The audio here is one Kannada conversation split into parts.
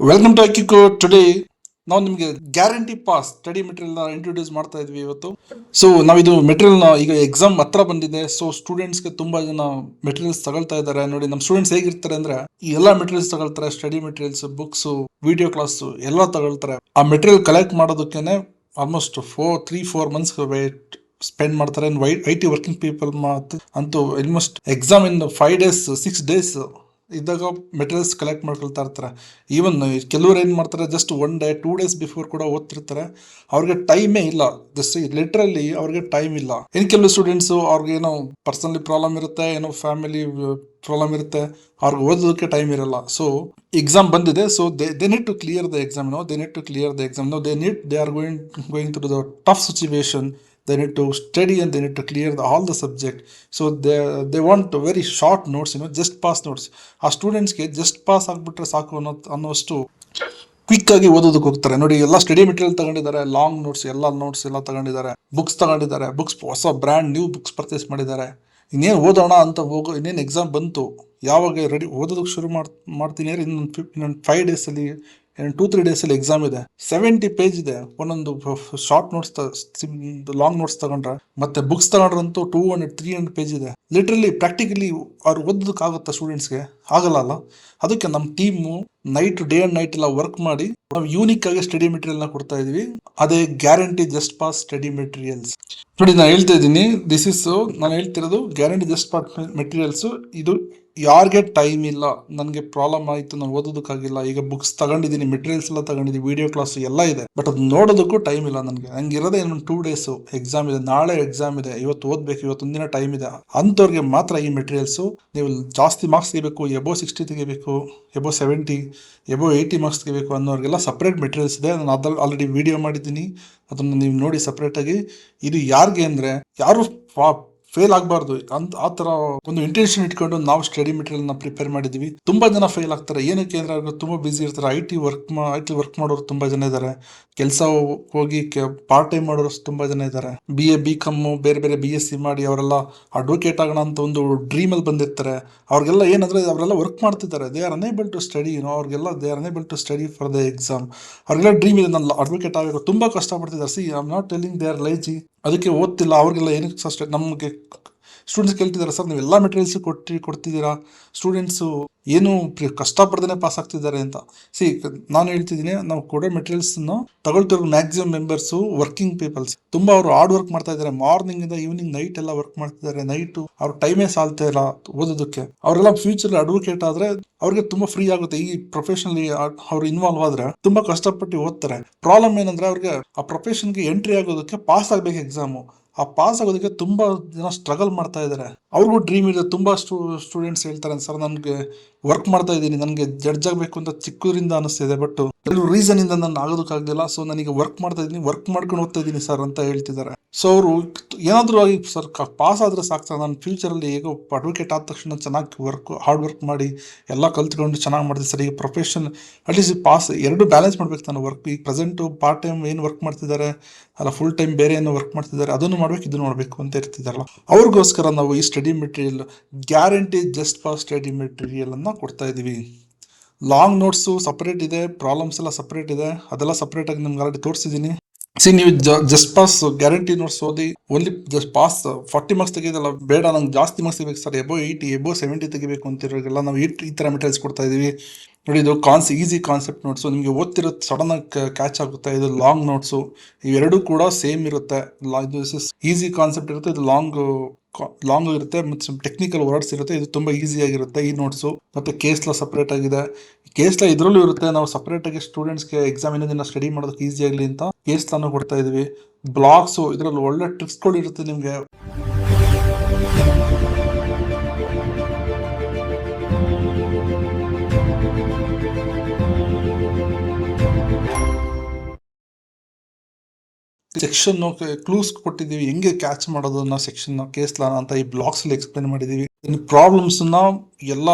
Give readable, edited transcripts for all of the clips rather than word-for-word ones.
Welcome to IQ. ಟುಡೇ ನಾವು ನಿಮಗೆ guarantee pass study material introduce ಮಾಡ್ತಾ ಇದ್ವಿ ಇವತ್ತು. ಸೊ ನಾವಿದು ಮೆಟೀರಿಯಲ್ ಈಗ ಎಕ್ಸಾಮ್ ಹತ್ರ ಬಂದಿದೆ. ಸೊ ಸ್ಟೂಡೆಂಟ್ಸ್ಗೆ ತುಂಬಾ ಜನ ಮೆಟೀರಿಯಲ್ಸ್ ತಗೊಳ್ತಾ ಇದ್ದಾರೆ. ನೋಡಿ ನಮ್ಮ ಸ್ಟೂಡೆಂಟ್ಸ್ ಹೇಗಿರ್ತಾರೆ ಅಂದ್ರೆ ಈ ಎಲ್ಲಾ ಮೆಟೀರಿಯಲ್ಸ್ ತಗೊಳ್ತಾರೆ. Study materials, books, video class ಎಲ್ಲ ತಗೊಳ್ತಾರೆ. ಆ ಮೆಟೀರಿಯಲ್ ಕಲೆಕ್ಟ್ ಮಾಡೋದಕ್ಕೇನೆ ಆಲ್ಮೋಸ್ಟ್ 3-4 ಮಂತ್ಸ್ ವೇಟ್ ಸ್ಪೆಂಡ್ ಮಾಡ್ತಾರೆ. ಐ ಟಿ ವರ್ಕಿಂಗ್ ಪೀಪಲ್ ಅಂತೂ almost exam in 5 days 6 days ಇದ್ದಾಗ ಮೆಟೀರಿಯಲ್ಸ್ ಕಲೆಕ್ಟ್ ಮಾಡ್ಕೊಳ್ತಾ ಇರ್ತಾರೆ. ಈವನ್ ಕೆಲವರು ಏನು ಮಾಡ್ತಾರೆ, ಜಸ್ಟ್ 1 day 2 days ಬಿಫೋರ್ ಕೂಡ ಓದ್ತಿರ್ತಾರೆ. ಅವ್ರಿಗೆ ಟೈಮೇ ಇಲ್ಲ. ಜಸ್ಟ್ ಲಿಟ್ರಲಿ ಅವ್ರಿಗೆ ಟೈಮ್ ಇಲ್ಲ. ಇನ್ನು ಕೆಲವು ಸ್ಟೂಡೆಂಟ್ಸ್ ಅವ್ರಿಗೆ ಏನೋ ಪರ್ಸನಲಿ ಪ್ರಾಬ್ಲಮ್ ಇರುತ್ತೆ, ಏನೋ ಫ್ಯಾಮಿಲಿ ಪ್ರಾಬ್ಲಮ್ ಇರುತ್ತೆ, ಅವ್ರಿಗೆ ಓದೋದಕ್ಕೆ ಟೈಮ್ ಇರಲ್ಲ. ಸೊ ಎಕ್ಸಾಮ್ ಬಂದಿದೆ. So they need to clear the exam. They need to clear the exam. They are going to the tough situation. They need to study and they need to clear all the subject. So they want very short notes, just pass notes. ಆ ಸ್ಟೂಡೆಂಟ್ಸ್ಗೆ ಜಸ್ಟ್ ಪಾಸ್ ಆಗಿಬಿಟ್ರೆ ಸಾಕು ಅನ್ನೋಷ್ಟು ಕ್ವಿಕ್ ಆಗಿ ಓದೋದಕ್ಕೆ ಹೋಗ್ತಾರೆ. ನೋಡಿ, ಎಲ್ಲ ಸ್ಟಡಿ ಮೆಟೀರಿಯಲ್ ತಗೊಂಡಿದ್ದಾರೆ, ಲಾಂಗ್ ನೋಟ್ಸ್ ಎಲ್ಲ ತಗೊಂಡಿದ್ದಾರೆ, ಬುಕ್ಸ್ ತಗೊಂಡಿದ್ದಾರೆ, ಬುಕ್ಸ್ ಹೊಸ ಬ್ರ್ಯಾಂಡ್ ನ್ಯೂ ಬುಕ್ಸ್ ಪರ್ಚೇಸ್ ಮಾಡಿದ್ದಾರೆ. ಇನ್ನೇನು ಓದೋಣ ಅಂತ ಇನ್ನೇನು ಎಕ್ಸಾಮ್ ಬಂತು, ಯಾವಾಗ ರೆಡಿ ಓದೋದಕ್ಕೆ ಶುರು ಮಾಡ್ತೀನಿ ಅಂದ್ರೆ ಇನ್ನೊಂದು 5 days ಅಲ್ಲಿ 2-3 days ಅಲ್ಲಿ ಎಕ್ಸಾಮ್ ಇದೆ. 70 ಪೇಜ್ ಇದೆ. ಒಂದೊಂದು ಶಾರ್ಟ್ ನೋಟ್ಸ್, ಲಾಂಗ್ ನೋಟ್ಸ್ ತಗೊಂಡ್ರೆ, ಮತ್ತೆ ಬುಕ್ಸ್ ತಗೊಂಡ್ರಂತೂ 200-300 ಪೇಜ್ ಇದೆ. ಲಿಟ್ರಲಿ ಪ್ರಾಕ್ಟಿಕಲಿ ಅವ್ರು ಓದೋದಕ್ಕೆ ಆಗುತ್ತಾ ಸ್ಟೂಡೆಂಟ್ಸ್ಗೆ? ಆಗಲ್ಲ. ಅದಕ್ಕೆ ನಮ್ಮ ಟೀಮು ಡೇ ಅಂಡ್ ನೈಟ್ ಎಲ್ಲ ವರ್ಕ್ ಮಾಡಿ ನಾವು ಯೂನಿಕ್ ಆಗಿ ಸ್ಟಡಿ ಮೆಟೀರಿಯಲ್ ನ ಕೊಡ್ತಾ ಇದೀವಿ. ಅದೇ guarantee just pass study materials. ನೋಡಿ, ನಾನು ಹೇಳ್ತಾ ಇದ್ದೀನಿ, ನಾನು ಹೇಳ್ತಿರೋದು ಗ್ಯಾರಂಟಿ ಜಸ್ಟ್ ಪಾಸ್ ಮೆಟೀರಿಯಲ್ಸ್. ಇದು ಯಾರಿಗೆ ಟೈಮ್ ಇಲ್ಲ, ನನಗೆ ಪ್ರಾಬ್ಲಮ್ ಆಯಿತು, ನಾನು ಓದೋದಕ್ಕಾಗಿಲ್ಲ, ಈಗ ಬುಕ್ಸ್ ತಗೊಂಡಿದ್ದೀನಿ, ಮೆಟೀರಿಯಲ್ಸ್ ಎಲ್ಲ ತಗೊಂಡಿದ್ದೀನಿ, ವಿಡಿಯೋ ಕ್ಲಾಸ್ ಎಲ್ಲ ಇದೆ, ಬಟ್ ಅದು ನೋಡೋದಕ್ಕೂ ಟೈಮ್ ಇಲ್ಲ ನನಗೆ. ಇರೋದೇ ಇನ್ನೊಂದು 2 days ಎಕ್ಸಾಮ್ ಇದೆ, ನಾಳೆ ಎಕ್ಸಾಮ್ ಇದೆ, ಇವತ್ತು ಓದಬೇಕು, ಇವತ್ತೊಂದಿನ ಟೈಮ್ ಇದೆ ಅಂಥವ್ರಿಗೆ ಮಾತ್ರ ಈ ಮೆಟೀರಿಯಲ್ಸು. ನೀವು ಜಾಸ್ತಿ ಮಾರ್ಕ್ಸ್ ತೆಗಿಬೇಕು, ಎಬೋ 60 ತೆಗಿಬೇಕು, ಎಬೋ 70, ಎಬೋ 80 ಮಾರ್ಕ್ಸ್ ತೆಗಿಬೇಕು ಅನ್ನೋರಿಗೆಲ್ಲ ಸಪ್ರೇಟ್ ಮೆಟೀರಿಯಲ್ಸ್ ಇದೆ. ನಾನು ಅದ್ರಲ್ಲಿ ಆಲ್ರೆಡಿ ವಿಡಿಯೋ ಮಾಡಿದ್ದೀನಿ, ಅದನ್ನು ನೀವು ನೋಡಿ ಸಪ್ರೇಟಾಗಿ. ಇದು ಯಾರಿಗೆ ಅಂದರೆ, ಯಾರು ಫೇಲ್ ಆಗಬಾರ್ದು ಅಂತ ಆ ಥರ ಒಂದು ಇಂಟೆನ್ಷನ್ ಇಟ್ಕೊಂಡು ನಾವು ಸ್ಟಡಿ ಮೆಟೀರಿಯಲ್ ನ ಪ್ರಿಪೇರ್ ಮಾಡಿದ್ವಿ. ತುಂಬಾ ಜನ ಫೇಲ್ ಆಗ್ತಾರೆ. ಏನಕ್ಕೆ ಅಂದ್ರೆ ಅವ್ರು ತುಂಬಾ ಬಿಸಿ ಇರ್ತಾರೆ. ಐ ಟಿ ವರ್ಕ್ ಮಾಡೋರು ತುಂಬಾ ಜನ ಇದ್ದಾರೆ. ಕೆಲಸ ಹೋಗಿ ಪಾರ್ಟ್ ಟೈಮ್ ಮಾಡೋರು ತುಂಬಾ ಜನ ಇದ್ದಾರೆ. BA BCom ಬೇರೆ BSc ಮಾಡಿ ಅವರೆಲ್ಲ ಅಡ್ವೊಕೇಟ್ ಆಗೋಣ ಅಂತ ಒಂದು ಡ್ರೀಮ್ ಅಲ್ಲಿ ಬಂದಿರ್ತಾರೆ. ಅವ್ರಿಗೆಲ್ಲ ಏನಂದ್ರೆ ಅವರೆಲ್ಲ ವರ್ಕ್ ಮಾಡ್ತಿದ್ದಾರೆ. They are unable to study. They are unable to study for the exam. ಅವ್ರಿಗೆಲ್ಲ ಡ್ರೀಮ್ ಇದೆ, ನಾನು ಅಡ್ವೊಕೇಟ್ ಆಗಬೇಕು, ತುಂಬಾ ಕಷ್ಟಪಡ್ತಿದ್ದಾರೆ. I am not telling they are lazy, ಅದಕ್ಕೆ ಓದ್ತಿಲ್ಲ. ಅವ್ರಿಗೆಲ್ಲ ಏನಕ್ಕೆ ಅಷ್ಟೇ. ನಮಗೆ ಸ್ಟೂಡೆಂಟ್ಸ್ ಕೇಳ್ತಿದ್ದಾರೆ, ಸರ್ ನೀವು ಎಲ್ಲ ಮೆಟೀರಿಯಲ್ಸ್ ಕೊಡ್ತಿದ್ದೀರಾ, ಸ್ಟೂಡೆಂಟ್ಸು ಏನು ಕಷ್ಟಪಡ್ದೇ ಪಾಸ್ ಆಗ್ತಿದ್ದಾರೆ ಅಂತ. ನಾನು ಹೇಳ್ತಿದ್ದೀನಿ, ನಾವು ಕೊಡೋ ಮೆಟೀರಿಯಲ್ಸ್ನ ತಗೊಳ್ತಿರೋ ಮ್ಯಾಕ್ಸಿಮಮ್ ಮೆಂಬರ್ಸು ವರ್ಕಿಂಗ್ ಪೀಪಲ್ಸ್. ತುಂಬಾ ಅವರು ಹಾರ್ಡ್ ವರ್ಕ್ ಮಾಡ್ತಾ ಇದ್ದಾರೆ. ಮಾರ್ನಿಂಗ್ ಇಂದ ಈವ್ನಿಂಗ್ ನೈಟ್ ಎಲ್ಲ ವರ್ಕ್ ಮಾಡ್ತಿದ್ದಾರೆ. ನೈಟು ಅವ್ರ ಟೈಮೇ ಸಾಲ್ತಾ ಇಲ್ಲ ಓದೋದಕ್ಕೆ. ಅವರೆಲ್ಲ ಫ್ಯೂಚರ್ ಅಡ್ವೊಕೇಟ್ ಆದ್ರೆ ಅವ್ರಿಗೆ ತುಂಬಾ ಫ್ರೀ ಆಗುತ್ತೆ. ಈ ಪ್ರೊಫೆಷನಲ್ಲಿ ಅವ್ರು ಇನ್ವಾಲ್ವ್ ಆದ್ರೆ ತುಂಬಾ ಕಷ್ಟಪಟ್ಟು ಓದ್ತಾರೆ. ಪ್ರಾಬ್ಲಮ್ ಏನಂದ್ರೆ ಅವ್ರಿಗೆ ಆ ಪ್ರೊಫೆಷನ್ಗೆ ಎಂಟ್ರಿ ಆಗೋದಕ್ಕೆ ಪಾಸ್ ಆಗ್ಬೇಕು ಎಕ್ಸಾಮು. ಆ ಪಾಸ್ ಆಗೋದಕ್ಕೆ ತುಂಬಾ ಜನ ಸ್ಟ್ರಗಲ್ ಮಾಡ್ತಾ ಇದ್ದಾರೆ. ಅವ್ರಿಗೂ ಡ್ರೀಮ್ ಇದೆ. ತುಂಬಾ ಸ್ಟೂಡೆಂಟ್ಸ್ ಹೇಳ್ತಾರೆ, ಸರ್ ನನಗೆ ವರ್ಕ್ ಮಾಡ್ತಾ ಇದ್ದೀನಿ, ನನಗೆ ಜಡ್ಜ್ ಆಗಬೇಕು ಅಂತ ಚಿಕ್ಕದ್ರಿಂದ ಅನಿಸ್ತಿದೆ, ಬಟ್ ಕೆಲವು ರೀಸನ್ ಇಂದ ನಾನು ಆಗೋದಕ್ಕಾಗಲಿಲ್ಲ. ಸೊ ನನಗೆ ವರ್ಕ್ ಮಾಡ್ತಾ ಇದ್ದೀನಿ, ವರ್ಕ್ ಮಾಡ್ಕೊಂಡು ಹೋಗ್ತಾ ಇದ್ದೀನಿ ಸರ್ ಅಂತ ಹೇಳ್ತಿದ್ದಾರೆ. ಸೊ ಅವರು ಏನಾದರೂ ಆಗಿ ಸರ್ ಪಾಸ್ ಆದ್ರೆ ಸಾಕು ಸರ್, ನಾನು ಫ್ಯೂಚರಲ್ಲಿ ಹೇಗೋ ಅಡ್ವೊಕೇಟ್ ಆದ ತಕ್ಷಣ ಚೆನ್ನಾಗಿ ಹಾರ್ಡ್ ವರ್ಕ್ ಮಾಡಿ ಎಲ್ಲ ಕಲ್ತ್ಕೊಂಡು ಚೆನ್ನಾಗಿ ಮಾಡ್ತೀನಿ ಸರ್. ಈಗ ಪ್ರೊಫೆಷನ್ ಅಟ್ಲೀಸ್ಟ್ ಪಾಸ್ ಎರಡು ಬ್ಯಾಲೆನ್ಸ್ ಮಾಡ್ಬೇಕು ನಾನು. ವರ್ಕ್ ಈಗ ಪ್ರೆಸೆಂಟು ಪಾರ್ಟ್ ಟೈಮ್ ಏನು ವರ್ಕ್ ಮಾಡ್ತಿದ್ದಾರೆ ಅಲ್ಲ, ಫುಲ್ ಟೈಮ್ ಬೇರೆ ಏನೋ ವರ್ಕ್ ಮಾಡ್ತಿದ್ದಾರೆ, ಅದನ್ನು ಮಾಡ್ಬೇಕು, ಇದನ್ನು ಮಾಡಬೇಕು ಅಂತ ಇರ್ತಿದ್ದಾರಲ್ಲ, ಅವ್ರಿಗೋಸ್ಕರ ನಾವು ಈ study material guarantee just pass study material ಅನ್ನ ಕೊಡ್ತಾ ಇದೀವಿ. ಲಾಂಗ್ ನೋಟ್ಸು ಸಪ್ರೇಟ್ ಇದೆ, ಪ್ರಾಬ್ಲಮ್ಸ್ ಎಲ್ಲ ಸಪ್ರೇಟ್ ಇದೆ, ಅದೆಲ್ಲ ಸಪ್ರೇಟ್ ಆಗಿ ನಿಮ್ಗೆ ಆಲ್ರೆಡಿ ತೋರಿಸಿದ್ದೀನಿ. ನೀವು ಜಸ್ಟ್ ಪಾಸ್ ಗ್ಯಾರಂಟಿ ನೋಟ್ಸ್ ಓದಿ ಓನ್ಲಿ ಜಸ್ಟ್ ಪಾಸ್ 40 ಮಾರ್ಕ್ಸ್ ತೆಗೆಯೋದಲ್ಲ, ಬೇಡ ನಂಗೆ ಜಾಸ್ತಿ ಮಾರ್ಕ್ಸ್ ತೆಗಿಬೇಕು ಸರ್, ಎಬೋ 80 ಎಬೋ 70 ತೆಗಿಬೇಕು ಅಂತಿರೋರಿಗೆಲ್ಲ ನಾವು ಈ ಥರ ಮೆಟೀರಿಯಲ್ಸ್ ಕೊಡ್ತಾ ಇದೀವಿ. ನೋಡಿ, ಇದು ಈಸಿ ಕಾನ್ಸೆಪ್ಟ್ ನೋಟ್ಸು, ನಿಮಗೆ ಓದ್ತಿರೋದು ಸಡನ್ ಆಗಿ ಕ್ಯಾಚ್ ಆಗುತ್ತೆ. ಇದು ಲಾಂಗ್ ನೋಟ್ಸು, ಇವೆರಡೂ ಕೂಡ ಸೇಮ್ ಇರುತ್ತೆ. ಈಸಿ ಕಾನ್ಸೆಪ್ಟ್ ಇರುತ್ತೆ, ಇದು ಲಾಂಗ್ ಇರುತ್ತೆ, ಮತ್ತು ಟೆಕ್ನಿಕಲ್ ವರ್ಡ್ಸ್ ಇರುತ್ತೆ. ಇದು ತುಂಬಾ ಈಸಿ ಆಗಿರುತ್ತೆ ಈ ನೋಟ್ಸು. ಮತ್ತೆ ಕೇಸ್ ಲಾ ಸಪ್ರೇಟ್ ಆಗಿದೆ. ಕೇಸ್ ಲಾ ಇದರಲ್ಲೂ ಇರುತ್ತೆ. ನಾವು ಸಪ್ರೇಟ್ ಆಗಿ ಸ್ಟೂಡೆಂಟ್ಸ್ಗೆ ಎಕ್ಸಾಮಿನ ದಿನ ಸ್ಟಡಿ ಮಾಡೋದಕ್ಕೆ ಈಸಿ ಆಗಲಿ ಅಂತ ಕೇಸ್ ಲಾನು ಕೊಡ್ತಾ ಇದೀವಿ. ಬ್ಲಾಗ್ಸು, ಇದರಲ್ಲಿ ಒಳ್ಳೆ ಟ್ರಿಕ್ಸ್ಗಳು ಇರುತ್ತೆ ನಿಮಗೆ. ಸೆಕ್ಷನ್ ಕ್ಲೂಸ್ ಕೊಟ್ಟಿದ್ದೀವಿ, ಹೆಂಗೆ ಕ್ಯಾಚ್ ಮಾಡೋದು ಅನ್ನೋ ಸೆಕ್ಷನ್ ಕೇಸ್ ಲಾ ಅಂತ ಈ ಬ್ಲಾಗ್ಸ್ ಅಲ್ಲಿ ಎಕ್ಸ್ಪ್ಲೇನ್ ಮಾಡಿದೀವಿ. ಇನ್ನು ಪ್ರಾಬ್ಲಮ್ಸ್ನ ಎಲ್ಲ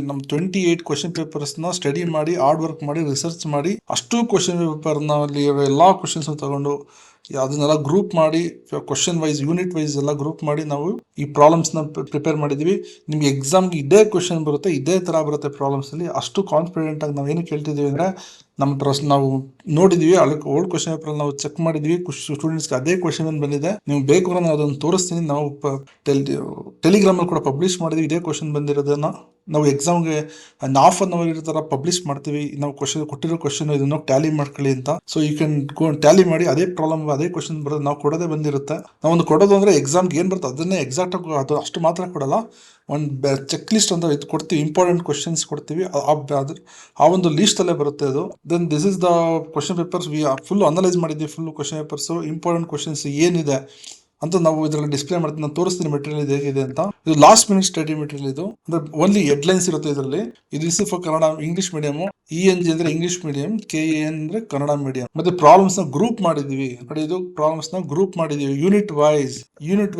ನಮ್ಮ 28 ಕ್ವಶನ್ ಪೇಪರ್ಸ್ನ ಸ್ಟಡಿ ಮಾಡಿ ಹಾರ್ಡ್ ವರ್ಕ್ ಮಾಡಿ ರಿಸರ್ಚ್ ಮಾಡಿ ಅಷ್ಟು ಕ್ವಶನ್ ಪೇಪರ್ನ ಅಲ್ಲಿ ಎಲ್ಲ ಕ್ವಶನ್ಸ್ ತಗೊಂಡು ಅದನ್ನೆಲ್ಲ ಗ್ರೂಪ್ ಮಾಡಿ ಕ್ವಶನ್ ವೈಸ್ ಯೂನಿಟ್ ವೈಸ್ ಎಲ್ಲ ಗ್ರೂಪ್ ಮಾಡಿ ನಾವು ಈ ಪ್ರಾಬ್ಲಮ್ಸ್ನ ಪ್ರಿಪೇರ್ ಮಾಡಿದ್ವಿ. ನಿಮ್ಗೆ ಎಕ್ಸಾಮ್ಗೆ ಇದೇ ಕ್ವಶನ್ ಬರುತ್ತೆ, ಇದೇ ತರ ಬರುತ್ತೆ ಪ್ರಾಬ್ಲಮ್ಸ್ ಅಲ್ಲಿ. ಅಷ್ಟು ಕಾನ್ಫಿಡೆಂಟ್ ಆಗಿ ನಾವು ಏನು ಕೇಳ್ತಿದೀವಿ ಅಂದ್ರೆ ನಮ್ಮ ಟ್ರಸ್ಟ್ ನಾವು ನೋಡಿದ್ವಿ, ಅದಕ್ಕೆ ಓಲ್ಡ್ ಕ್ವಶನ್ ಪೇಪರ್ ನಾವು ಚೆಕ್ ಮಾಡಿದ್ವಿ, ಸ್ಟೂಡೆಂಟ್ಸ್ಗೆ ಅದೇ ಕ್ವಶನ್ ಬಂದಿದೆ. ನೀವು ಬೇಕು ಅಂದ್ರೆ ನಾನು ಅದನ್ನು ತೋರಿಸ್ತೀನಿ. ನಾವು ಟೆಲಿಗ್ರಾಮ್ ಅಲ್ಲಿ ಕೂಡ ಪಬ್ಲಿಷ್ ಮಾಡಿದ್ವಿ ಇದೇ ಕ್ವಶನ್ ಬಂದಿರೋದನ್ನ. ನಾವು ಎಕ್ಸಾಮ್ಗೆ ಹಾಫ್ ಅನ್ ಅವರ್ ಇರೋ ಪಬ್ಲಿಷ್ ಮಾಡ್ತೀವಿ. ನಾವು ಕ್ವಶನ್ ಕೊಟ್ಟಿರೋ ಕ್ವಶನ್ ಇದನ್ನು ಟ್ಯಾಲಿ ಮಾಡ್ಕೊಳ್ಳಿ ಅಂತ. So you can go tally ಮಾಡಿ ಅದೇ ಪ್ರಾಬ್ಲಮ್ ಅದೇ ಕ್ವಶನ್ ಬರೋದು ನಾವು ಕೊಡೋದೇ ಬಂದಿರುತ್ತೆ. ನಾವೊಂದು ಕೊಡೋದು ಅಂದ್ರೆ ಎಕ್ಸಾಮ್ಗೆ ಏನ್ ಬರುತ್ತೆ ಅದನ್ನೇ ಎಕ್ಸಾಕ್ಟ್ ಆಗಿ ಅದು ಅಷ್ಟು ಮಾತ್ರ ಕೊಡಲ್ಲ. ಒಂದು ಚೆಕ್ ಲಿಸ್ಟ್ ಅಂತ ಇದು ಕೊಡ್ತೀವಿ, ಇಂಪಾರ್ಟೆಂಟ್ ಕ್ವಶನ್ಸ್ ಕೊಡ್ತೀವಿ. ಆ ಒಂದು ಲಿಸ್ಟ್ ಅಲ್ಲೇ ಬರುತ್ತೆ ಅದು. Then this is the question papers we full analyse ಮಾಡಿದ್ವಿ. Full question papers important questions ಏನಿದೆ ಅಂತ ನಾವು ಇದರಲ್ಲಿ ಡಿಸ್ಪ್ಲೇ ಮಾಡ್ತೀನಿ. ನಾನು ತೋರಿಸ್ತೀನಿ ಮೆಟೀರಿಯಲ್ ಇದು ಹೇಗಿದೆ ಅಂತ. ಇದು ಲಾಸ್ಟ್ ಮಿನಿಟ್ ಸ್ಟಡಿ ಮೆಟೀರಿಯಲ್. ಇದು ಅಂದ್ರೆ ಓನ್ಲಿ ಹೆಡ್ಲೈನ್ಸ್ ಇರುತ್ತೆ ಇದರಲ್ಲಿ. ಇದು is for Kannada English medium, ENG ಅಂದ್ರೆ ಇಂಗ್ಲಿಷ್ ಮೀಡಿಯಂ, KAN ಅಂದ್ರೆ ಕನ್ನಡ ಮೀಡಿಯಂ. ಮತ್ತೆ ಪ್ರಾಬ್ಲಮ್ಸ್ ನ ಗ್ರೂಪ್ ಮಾಡಿದೀವಿ ನೋಡಿ. ಇದು ಪ್ರಾಬ್ಲಮ್ಸ್ ನ ಗ್ರೂಪ್ ಮಾಡಿದೀವಿ ಯೂನಿಟ್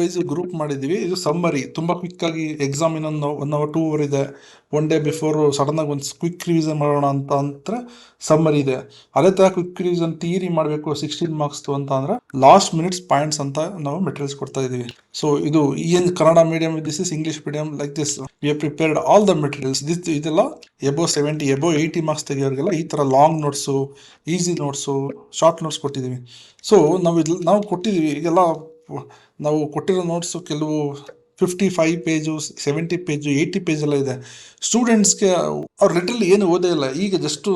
ವೈಸ್ ಗ್ರೂಪ್ ಮಾಡಿದೀವಿ. ಇದು ಸಮ್ಮರಿ ತುಂಬಾ ಕ್ವಿಕ್ ಆಗಿ ಎಕ್ಸಾಮ್ ಇನ್ನೊಂದು 1 hour 2 hour ಇದೆ. ಒನ್ ಡೇ ಬಿಫೋರ್ ಸಡನ್ ಆಗಿ ಒಂದು ಕ್ವಿಕ್ ರಿವಿಷನ್ ಮಾಡೋಣ ಅಂತ ಅಂದ್ರೆ ಸಮ್ಮರಿ ಇದೆ. ಅದೇ ತರ ಕ್ವಿಕ್ ರಿವಿಷನ್ ಥಿಯರಿ ಮಾಡಬೇಕು 16 ಮಾರ್ಕ್ಸ್ ಅಂತ ಅಂದ್ರೆ ಲಾಸ್ಟ್ ಮಿನಿಟ್ಸ್ ಪಾಯಿಂಟ್ಸ್ ಅಂತ ನಾವು ಮೆಟೀರಿಯಲ್ಸ್ ಕೊಡ್ತಾ ಇದೀವಿ. ಸೊ ಇದು Kannada medium, this is English medium. Like this we have prepared all the materials. ಇದೆಲ್ಲ ಎಬೋ 70 ಎಬೋ 80 ಮಾರ್ಕ್ಸ್ ತೆಗಿಯೋರಿಗೆಲ್ಲ ಈ ತರ long notes, easy notes, short notes ಕೊಟ್ಟಿದ್ದೀವಿ. ಸೊ ನಾವು ಕೊಟ್ಟಿದ್ದೀವಿ ಈಗೆಲ್ಲ. ನಾವು ಕೊಟ್ಟಿರೋ ನೋಟ್ಸು ಕೆಲವು 55 ಪೇಜು, 70 ಪೇಜು, 80 ಪೇಜ್ ಎಲ್ಲ ಇದೆ. ಸ್ಟೂಡೆಂಟ್ಸ್ಗೆ ಅವ್ರು ಲಿಟ್ರಲಿ ಏನು ಓದೇ ಇಲ್ಲ, ಈಗ ಜಸ್ಟ್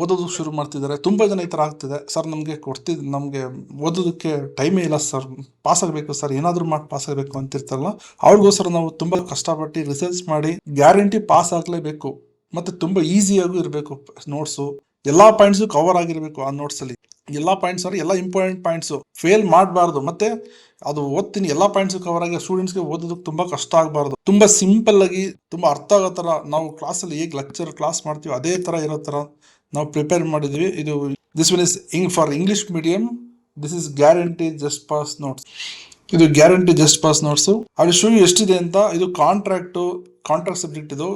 ಓದೋದು ಶುರು ಮಾಡ್ತಿದ್ದಾರೆ. ತುಂಬಾ ಜನ ಈ ತರ ಆಗ್ತಿದೆ. ಸರ್ ನಮ್ಗೆ ಓದೋದಕ್ಕೆ ಟೈಮೇ ಇಲ್ಲ ಸರ್, ಪಾಸ್ ಆಗಬೇಕು ಸರ್, ಏನಾದ್ರು ಮಾಡಿ ಪಾಸ್ ಆಗಬೇಕು ಅಂತಿರ್ತಾರಲ್ಲ, ಅವ್ರಿಗೋಸ್ಕರ ನಾವು ತುಂಬಾ ಕಷ್ಟಪಟ್ಟು ರಿಸರ್ಚ್ ಮಾಡಿ ಗ್ಯಾರಂಟಿ ಪಾಸ್ ಆಗಲೇಬೇಕು. ಮತ್ತೆ ತುಂಬಾ ಈಸಿಯಾಗೂ ಇರಬೇಕು ನೋಟ್ಸು. ಎಲ್ಲಾ ಪಾಯಿಂಟ್ಸ್ ಕವರ್ ಆಗಿರ್ಬೇಕು ಆ ನೋಟ್ಸ್ ಅಲ್ಲಿ. ಎಲ್ಲಾ ಪಾಯಿಂಟ್ಸ್ ಅವ್ರೆ ಎಲ್ಲ ಇಂಪಾರ್ಟೆಂಟ್ ಪಾಯಿಂಟ್ಸ್ ಫೇಲ್ ಮಾಡಬಾರ್ದು. ಮತ್ತೆ ಅದು ಓದ್ತೀನಿ ಎಲ್ಲಾ ಪಾಯಿಂಟ್ಸ್ ಕವರ್ ಆಗಿ ಸ್ಟೂಡೆಂಟ್ಸ್ಗೆ ಓದೋದಕ್ಕೆ ತುಂಬಾ ಕಷ್ಟ ಆಗಬಾರ್ದು. ತುಂಬಾ ಸಿಂಪಲ್ ಆಗಿ ತುಂಬಾ ಅರ್ಥ ಆಗೋ ತರ ನಾವು ಕ್ಲಾಸಲ್ಲಿ ಹೇಗೆ ಲೆಕ್ಚರ್ ಕ್ಲಾಸ್ ಮಾಡ್ತೀವಿ ಅದೇ ತರ ಇರೋ ತರ ನಾವು ಪ್ರಿಪೇರ್ ಮಾಡಿದ್ವಿ. ಇದು this one is for English medium. This is guarantee just pass notes. ಇದು ಗ್ಯಾರಂಟಿ ಜಸ್ಟ್ ಪಾಸ್ ನೋಟ್ಸ್. ಅಲ್ಲಿ ಶೋ ಎಷ್ಟಿದೆ ಅಂತ. ಇದು ಕಾಂಟ್ರಾಕ್ಟ್ ಸಬ್ಜೆಕ್ಟ್. ಇದು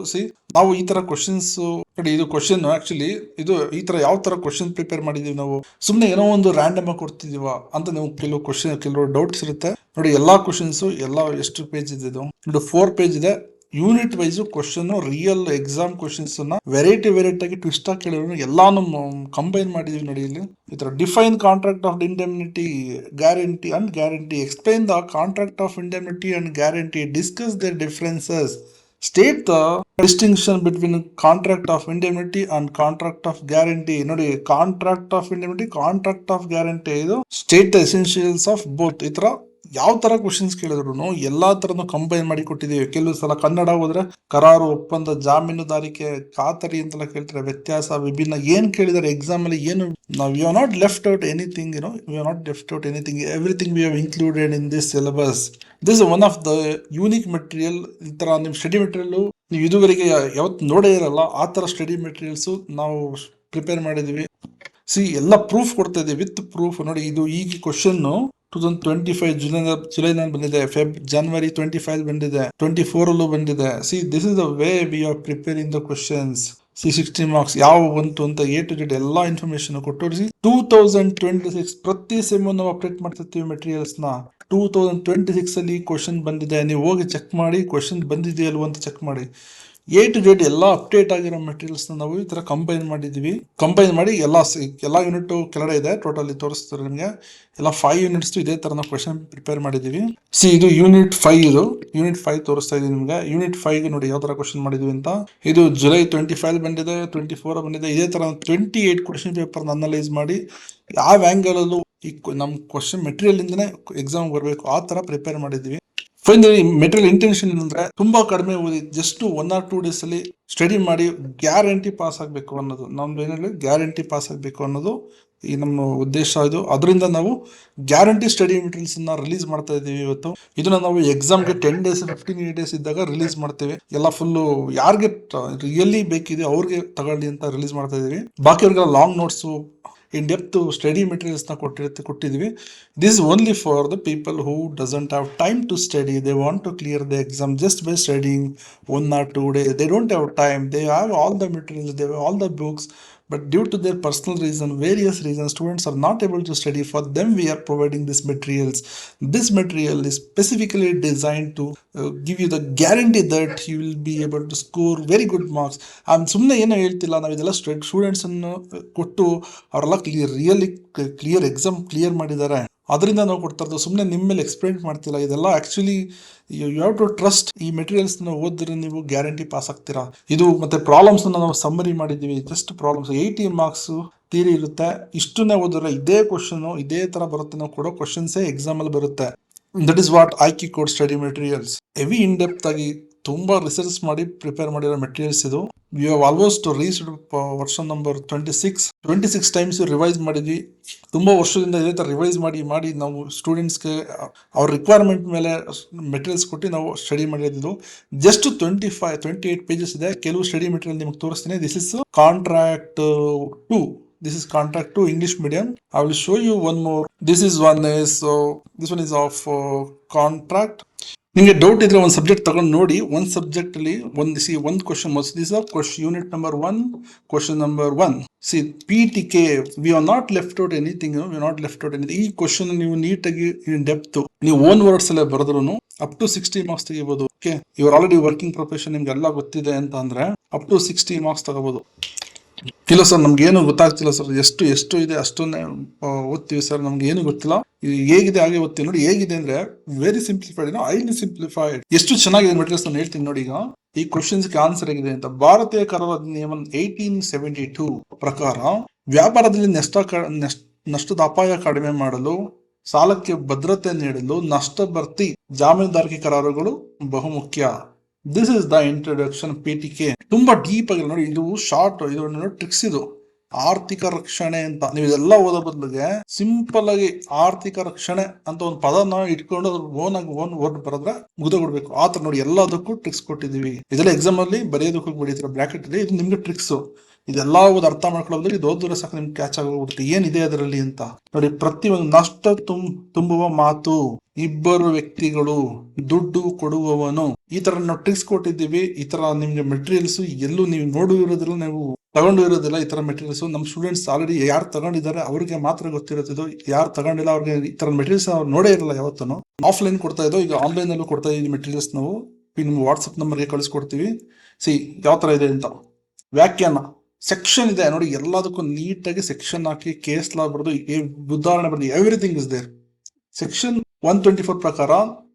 ನಾವು ಈ ತರ ಕ್ವಶನ್ಸ್ ನೋಡಿ. ಇದು ಕ್ವಶನ್ ಆಕ್ಚುಲಿ ಇದು ಈ ತರ ಯಾವ ತರ ಕ್ವಶನ್ ಪ್ರಿಪೇರ್ ಮಾಡಿದೀವಿ ನಾವು. ಸುಮ್ನೆ ಏನೋ ಒಂದು ರ್ಯಾಂಡಮ್ ಆಗಿ ಕೊಡ್ತಿದೀವ ಅಂತ ನೀವು ಕೆಲವು ಡೌಟ್ಸ್ ಇರುತ್ತೆ ನೋಡಿ. ಎಲ್ಲಾ ಕ್ವಶನ್ಸ್ ಎಲ್ಲ ಎಷ್ಟು ಪೇಜ್ ಇದೆ ಇದು ನೋಡಿ, 4 ಪೇಜ್ ಇದೆ. Unit wise question, real exam questions variety ಆಗಿ ಟ್ವಿಸ್ಟ್ ಆಗಿ ಕೇಳಿದ್ರು ಎಲ್ಲಾನು ಕಂಬೈನ್ ಮಾಡಿದೀವಿ ನೋಡಿ. ಇಲ್ಲಿ ಈ ತರ define contract of indemnity, guarantee and guarantee, explain the contract of indemnity and guarantee, discuss their differences, state the distinction between contract of indemnity and contract of guarantee. ನೋಡಿ, contract of indemnity, contract of guarantee, ಇದು state the essentials of both. ಈ ತರ ಯಾವ ತರ ಕ್ವಶನ್ಸ್ ಕೇಳಿದ್ರು ಎಲ್ಲಾ ತರನು ಕಂಬೈನ್ ಮಾಡಿ ಕೊಟ್ಟಿದ್ದೀವಿ. ಕೆಲವು ಸಲ ಕನ್ನಡ ಹೋದ್ರೆ ಕರಾರು, ಒಪ್ಪಂದ, ಜಾಮೀನುದಾರಿಕೆ, ಖಾತರಿ ಅಂತೆಲ್ಲ ಕೇಳ್ತಾರೆ. ವ್ಯತ್ಯಾಸ, ವಿಭಿನ್ನ ಏನ್ ಕೇಳಿದಾರೆ ಎಕ್ಸಾಮ್ ಅಲ್ಲಿ ಏನು. ನಾವು we have not left out anything, we have not left out anything. Everything we have included in this syllabus. This one of the unique material. ಈ ತರ ನಿಮ್ ಸ್ಟಡಿ ಮೆಟೀರಿಯಲ್ ನೀವು ಇದುವರೆಗೆ ಯಾವತ್ತು ನೋಡೇ ಇರಲ್ಲ ಆ ತರ ಸ್ಟಡಿ ಮೆಟೀರಿಯಲ್ಸ್ ನಾವು ಪ್ರಿಪೇರ್ ಮಾಡಿದೀವಿ. ಎಲ್ಲ ಪ್ರೂಫ್ ಕೊಡ್ತಾ ಇದೀವಿ ವಿತ್ ಪ್ರೂಫ್. ನೋಡಿ, ಇದು ಈಗ ಕ್ವಶನ್ 2025 ಜುಲೈನಲ್ಲಿ ಬಂದಿದೆ, January 25 ಬಂದಿದೆ, 24 ಅಲ್ಲೂ ಬಂದಿದೆ. This is the way we are preparing the questions. 60 marks ಯಾವ ಬಂತು ಅಂತ A to Z ಎಲ್ಲಾ ಇನ್ಫಾರ್ಮೇಶನ್ ಕೊಟ್ಟು 2026 ಪ್ರತಿ ಸೆಮ್ ನಾವು ಅಪ್ಡೇಟ್ ಮಾಡ್ತಿರ್ತೀವಿ ಮೆಟೀರಿಯಲ್ಸ್ ನ. 2026 ಅಲ್ಲಿ ಕ್ವಶನ್ ಬಂದಿದೆ, ನೀವು ಹೋಗಿ ಚೆಕ್ ಮಾಡಿ, ಕ್ವಶನ್ ಬಂದಿದೆಯಲ್ವ ಅಂತ ಚೆಕ್ ಮಾಡಿ. A to Z ಎಲ್ಲ ಅಪ್ಡೇಟ್ ಆಗಿರೋ ಮೆಟೀರಿಯಲ್ಸ್ ನಾವು ಈ ತರ ಕಂಬೈನ್ ಮಾಡಿದೀವಿ. ಕಂಬೈನ್ ಮಾಡಿ ಎಲ್ಲಾ ಯೂನಿಟ್ ಕೆಳಗಡೆ ಇದೆ, ಟೋಟಲಿ ತೋರಿಸ್ತಾರೆ ನಿಮಗೆ. ಎಲ್ಲ 5 ಯೂನಿಟ್ಸ್ ಇದೇ ತರ ನಾವು ಕ್ವಶನ್ ಪ್ರಿಪೇರ್ ಮಾಡಿದೀವಿ. ಇದು ಯೂನಿಟ್ 5. ಇದು ಯೂನಿಟ್ 5 ತೋರಿಸ್ತಾ ಇದೀನಿ ನಿಮ್ಗೆ. ಯೂನಿಟ್ 5 ನೋಡಿ ಯಾವ ತರ ಕ್ವಶನ್ ಮಾಡಿದ್ವಿ ಅಂತ. ಇದು July 25 ಬಂದಿದೆ, 24 ಬಂದಿದೆ. ಇದೇ ತರ 28 ಕ್ವಶನ್ ಪೇಪರ್ ಅನಲೈಸ್ ಮಾಡಿ ಯಾವ ಆಂಗಲ್ ಅಲ್ಲೂ ಈ ನಮ್ ಕ್ವಶನ್ ಮೆಟೀರಿಯಲ್ ಇಂದನೇ ಎಕ್ಸಾಮ್ ಬರಬೇಕು ಆ ತರ ಪ್ರಿಪೇರ್ ಮಾಡಿದ್ವಿ. ಫೈನಲಿ ಮೆಟೀರಿಯಲ್ ಇಂಟೆನ್ಷನ್ ಅಂದ್ರೆ ತುಂಬಾ ಕಡಿಮೆ ಓದಿ ಜಸ್ಟ್ 1 or 2 days ಅಲ್ಲಿ ಸ್ಟಡಿ ಮಾಡಿ ಗ್ಯಾರಂಟಿ ಪಾಸ್ ಆಗಬೇಕು ಅನ್ನೋದು ನಮ್ದು. ಏನಲ್ಲಿ ಗ್ಯಾರಂಟಿ ಪಾಸ್ ಆಗಬೇಕು ಅನ್ನೋದು ಈ ನಮ್ಮ ಉದ್ದೇಶ. ಇದು ಅದರಿಂದ ನಾವು ಗ್ಯಾರಂಟಿ ಸ್ಟಡಿ ಮೆಟೀರಿಯಲ್ಸ್ ರಿಲೀಸ್ ಮಾಡ್ತಾ ಇದೀವಿ ಇವತ್ತು. ಇದನ್ನ ನಾವು ಎಕ್ಸಾಮ್ಗೆ 10 days 15 days ಇದ್ದಾಗ ರಿಲೀಸ್ ಮಾಡ್ತೇವೆ. ಎಲ್ಲ ಫುಲ್ಲು ಯಾರಿಗೆ ರಿಯಲಿ ಬೇಕಿದೆ ಅವ್ರಿಗೆ ತಗೊಳ್ಳಿ ಅಂತ ರಿಲೀಸ್ ಮಾಡ್ತಾ ಇದೀವಿ. ಬಾಕಿಯವ್ರಿಗೆಲ್ಲ long notes in depth study materials ನ ಕೊಟ್ಟಿದ್ವಿ. This only for the people who doesn't have time to study, they want to clear the exam just by studying 1 or 2 days. They don't have time, they have all the materials, they have all the books, but due to their personal reason, various reasons, students are not able to study. For them we are providing this materials. This material is specifically designed to give you the guarantee that you will be able to score very good marks. ಸುಮ್ಮನೆ ಏನೋ ಹೇಳ್ತಿಲ್ಲ, ನಾವು ಇದೆಲ್ಲ ಸ್ಟೂಡೆಂಟ್ಸ್ ಅನ್ನು ಕೊಟ್ಟು ಅವರೆಲ್ಲ ರಿಯಲಿ ಕ್ಲಿಯರ್ ಎಕ್ಸಾಮ್ ಕ್ಲಿಯರ್ ಮಾಡಿದ್ದಾರೆ, ಅದರಿಂದ ನಾವು ಕೊಡ್ತಾ ಇರೋದು. ಸುಮ್ಮನೆ ನಿಮ್ಮ ಮೇಲೆ ಎಕ್ಸ್ಪೆರಿಮೆಂಟ್ ಮಾಡ್ತಿಲ್ಲ. ಇದೆಲ್ಲ actually you have to trust. ಈ ಮೆಟೀರಿಯಲ್ಸ್ ಓದಿದ್ರೆ ನೀವು ಗ್ಯಾರಂಟಿ ಪಾಸ್ ಆಗ್ತೀರಾ. ಇದು ಮತ್ತೆ ಪ್ರಾಬ್ಲಮ್ಸ್ ನಾವು ಸಮ್ಮರಿ ಮಾಡಿದ್ದೀವಿ. ಜಸ್ಟ್ ಪ್ರಾಬ್ಲಮ್ಸ್ 80 ಮಾರ್ಕ್ಸ್ ಥಿಯರಿ ಇರುತ್ತೆ. ಇಷ್ಟನ್ನೇ ಓದಿದ್ರೆ ಇದೇ ಕ್ವಶನ್ ಇದೇ ತರ ಬರುತ್ತೆ. ನಾವು ಕೊಡೋ ಕ್ವಶನ್ಸೇ ಎಕ್ಸಾಮ್ ಅಲ್ಲಿ ಬರುತ್ತೆ. That is what IQ code study materials. Heavy in depth ಆಗಿ ತುಂಬಾ ರಿಸರ್ಚ್ ಮಾಡಿ ಪ್ರಿಪೇರ್ ಮಾಡಿರೋ ಮೆಟೀರಿಯಲ್ಸ್ ಇದು. We have almost reached version number 26 times revise ಮಾಡಿದ್ವಿ. ತುಂಬಾ ವರ್ಷದಿಂದ ಇದೇ ತರ ರಿವೈಸ್ ಮಾಡಿ ನಾವು ಸ್ಟೂಡೆಂಟ್ಸ್ಗೆ ಅವ್ರ ರಿಕ್ವೈರ್ಮೆಂಟ್ ಮೇಲೆ ಮೆಟೀರಿಯಲ್ಸ್ ಕೊಟ್ಟು ನಾವು ಸ್ಟಡಿ ಮಾಡಿದ್ದು. ಜಸ್ಟ್ 28 ಪೇಜಸ್ ಇದೆ. ಕೆಲವು ಸ್ಟಡಿ ಮೆಟೀರಿಯಲ್ ನಿಮಗೆ ತೋರಿಸ್ತೀನಿ. This is contract 2. This is contract to English medium. I will show you one more. This one is of contract. ನಿಮಗೆ ಡೌಟ್ ಇದ್ರೆ ಒಂದು ಸಬ್ಜೆಕ್ಟ್ ತಗೊಂಡು ನೋಡಿ. ಒಂದು ಸಬ್ಜೆಕ್ಟ್ ಅಲ್ಲಿ ಒಂದು question unit number 1, question number 1. PTK, we are not left out anything. ಈ ಕ್ವಶನ್ ನೀವು ನೀಟಾಗಿ ಡೆಪ್ತ್ ನೀವು ಓನ್ ವರ್ಡ್ಸ್ ಅಲ್ಲೇ ಬರೆದ್ರು ಅಪ್ ಟು 60 ಮಾರ್ಕ್ಸ್ ತೆಗಿಬಹುದು. ಓಕೆ, ಇವ್ರು ಆಲ್ರೆಡಿ ವರ್ಕಿಂಗ್ ಪ್ರೊಫೆಷನ್, ನಿಮ್ಗೆ ಎಲ್ಲ ಗೊತ್ತಿದೆ ಅಂತ ಅಂದ್ರೆ ಅಪ್ ಟು 60 ಮಾರ್ಕ್ಸ್ ತಗೋಬಹುದು. ಇಲ್ಲ ಸರ್, ನಮ್ಗೆ ಏನು ಗೊತ್ತಾಗ್ತಿಲ್ಲ ಸರ್, ಎಷ್ಟು ಇದೆ ಅಷ್ಟನ್ನೇ ಓದ್ತೀವಿ ಸರ್, ನಮ್ಗೆ ಏನು ಗೊತ್ತಿಲ್ಲ, ಇದು ಹೇಗಿದೆ ಹಾಗೆ ಓದ್ತೀವಿ. ನೋಡಿ ಹೇಗಿದೆ ಅಂದ್ರೆ ವೆರಿ ಸಿಂಪ್ಲಿಫೈಡ್, ಹೈಲಿ ಸಿಂಪ್ಲಿಫೈಡ್. ಎಷ್ಟು ಚೆನ್ನಾಗಿದೆ ಮೆಟೀರಿಯಲ್ಸ್ ನಾನು ಹೇಳ್ತೀನಿ ನೋಡಿ. ಈಗ ಈ ಕ್ವಶನ್ಸ್ ಗೆ ಆನ್ಸರ್ ಹೇಗಿದೆ ಅಂತ. ಭಾರತೀಯ ಕರ ಅಧಿನಿಯಮ 1872 ಪ್ರಕಾರ ವ್ಯಾಪಾರದಲ್ಲಿ ನಷ್ಟದ ಅಪಾಯ ಕಡಿಮೆ ಮಾಡಲು, ಸಾಲಕ್ಕೆ ಭದ್ರತೆ ನೀಡಲು ನಷ್ಟ ಭರ್ತಿ ಜಾಮೀನುದಾರಿಕೆ ಕರಾರುಗಳು ಬಹುಮುಖ್ಯ. This is the introduction PTK. ತುಂಬಾ ಡೀಪ್ ಆಗಿ ನೋಡಿ. ಇದು ಶಾರ್ಟ್, ಇದು ಟ್ರಿಕ್ಸ್. ಇದು ಆರ್ಥಿಕ ರಕ್ಷಣೆ ಅಂತ. ನೀವು ಇದೆಲ್ಲ ಓದೋ ಬದಲಿಗೆ ಸಿಂಪಲ್ ಆಗಿ ಆರ್ಥಿಕ ರಕ್ಷಣೆ ಅಂತ ಒಂದು ಪದನ ಇಟ್ಕೊಂಡು ಓನ್ ವರ್ಡ್ ಬರೆದ್ರೆ ಮುಗಿದೋಗ್ಬಿಡ್ಬೇಕು. ಆತರ ನೋಡಿ ಎಲ್ಲದಕ್ಕೂ ಟ್ರಿಕ್ಸ್ ಕೊಟ್ಟಿದೀವಿ. ಇದೆಲ್ಲ ಎಕ್ಸಾಮ್ ಅಲ್ಲಿ ಬರೆಯೋದಕ್ಕೆ ಬರೀತಾರೆ ಬ್ರಾಕೆಟ್ ಇದೆ. ಇದು ನಿಮ್ಗೆ ಟ್ರಿಕ್ಸ್. ಇದೆಲ್ಲ ಓದ್ ಅರ್ಥ ಮಾಡ್ಕೊಳ್ಳೋದ್ರೆ ಇದು ಓದಿದ್ರೆ ಸಾಕು ನಿಮ್ಗೆ ಕ್ಯಾಚ್ ಆಗೋಗ್ಬಿಡುತ್ತೆ ಏನಿದೆ ಅದರಲ್ಲಿ ಅಂತ. ನೋಡಿ, ಪ್ರತಿಯೊಂದು ನಷ್ಟ ತುಂಬುವ ಮಾತು, ಇಬ್ಬರು ವ್ಯಕ್ತಿಗಳು, ದುಡ್ಡು ಕೊಡುವವನು, ಈ ತರ ನಾವು ಟ್ರಿಕ್ಸ್ ಕೊಟ್ಟಿದ್ದೀವಿ. ಈ ತರ ನಿಮ್ಗೆ ಮೆಟೀರಿಯಲ್ಸ್ ಎಲ್ಲೂ ನೀವು ನೋಡಿರೋದಿಲ್ಲ, ನೀವು ತಗೊಂಡು ಇರೋದಿಲ್ಲ. ಈ ತರ ಮೆಟೀರಿಯಲ್ಸ್ ನಮ್ಮ ಸ್ಟೂಡೆಂಟ್ಸ್ ಆಲ್ರೆಡಿ ಯಾರು ತಗೊಂಡಿದ್ದಾರೆ ಅವ್ರಿಗೆ ಮಾತ್ರ ಗೊತ್ತಿರೋದು. ಯಾರು ತಗೊಂಡಿಲ್ಲ ಅವ್ರಿಗೆ ಈ ತರ ಮೆಟೀರಿಯಲ್ಸ್ ಅವ್ರು ನೋಡೇ ಇರಲ್ಲ ಯಾವತ್ತೂ. ಆಫ್ಲೈನ್ ಕೊಡ್ತಾ ಇದ್ದೋ, ಈಗ ಆನ್ಲೈನ್ ಅಲ್ಲೂ ಕೊಡ್ತಾ ಇದ್ದೀವಿ ಮೆಟೀರಿಯಲ್ಸ್. ನಾವು ನಿಮ್ಮ ವಾಟ್ಸ್ಆಪ್ ನಂಬರ್ಗೆ ಕಳಿಸ್ಕೊಡ್ತೀವಿ. ಯಾವ ತರ ಇದೆ ಅಂತ. ವ್ಯಾಖ್ಯಾನ ಸೆಕ್ಷನ್ ಇದೆ ನೋಡಿ. ಎಲ್ಲದಕ್ಕೂ ನೀಟಾಗಿ ಸೆಕ್ಷನ್ ಹಾಕಿ ಕೇಸ್ ಲಾ ಬರೆದು ಉದಾಹರಣೆ ಬರೆದು ಎವ್ರಿಥಿಂಗ್ ಇಸ್ ದೇರ್. ಸೆಕ್ಷನ್ 124 ಪ್ರಕಾರ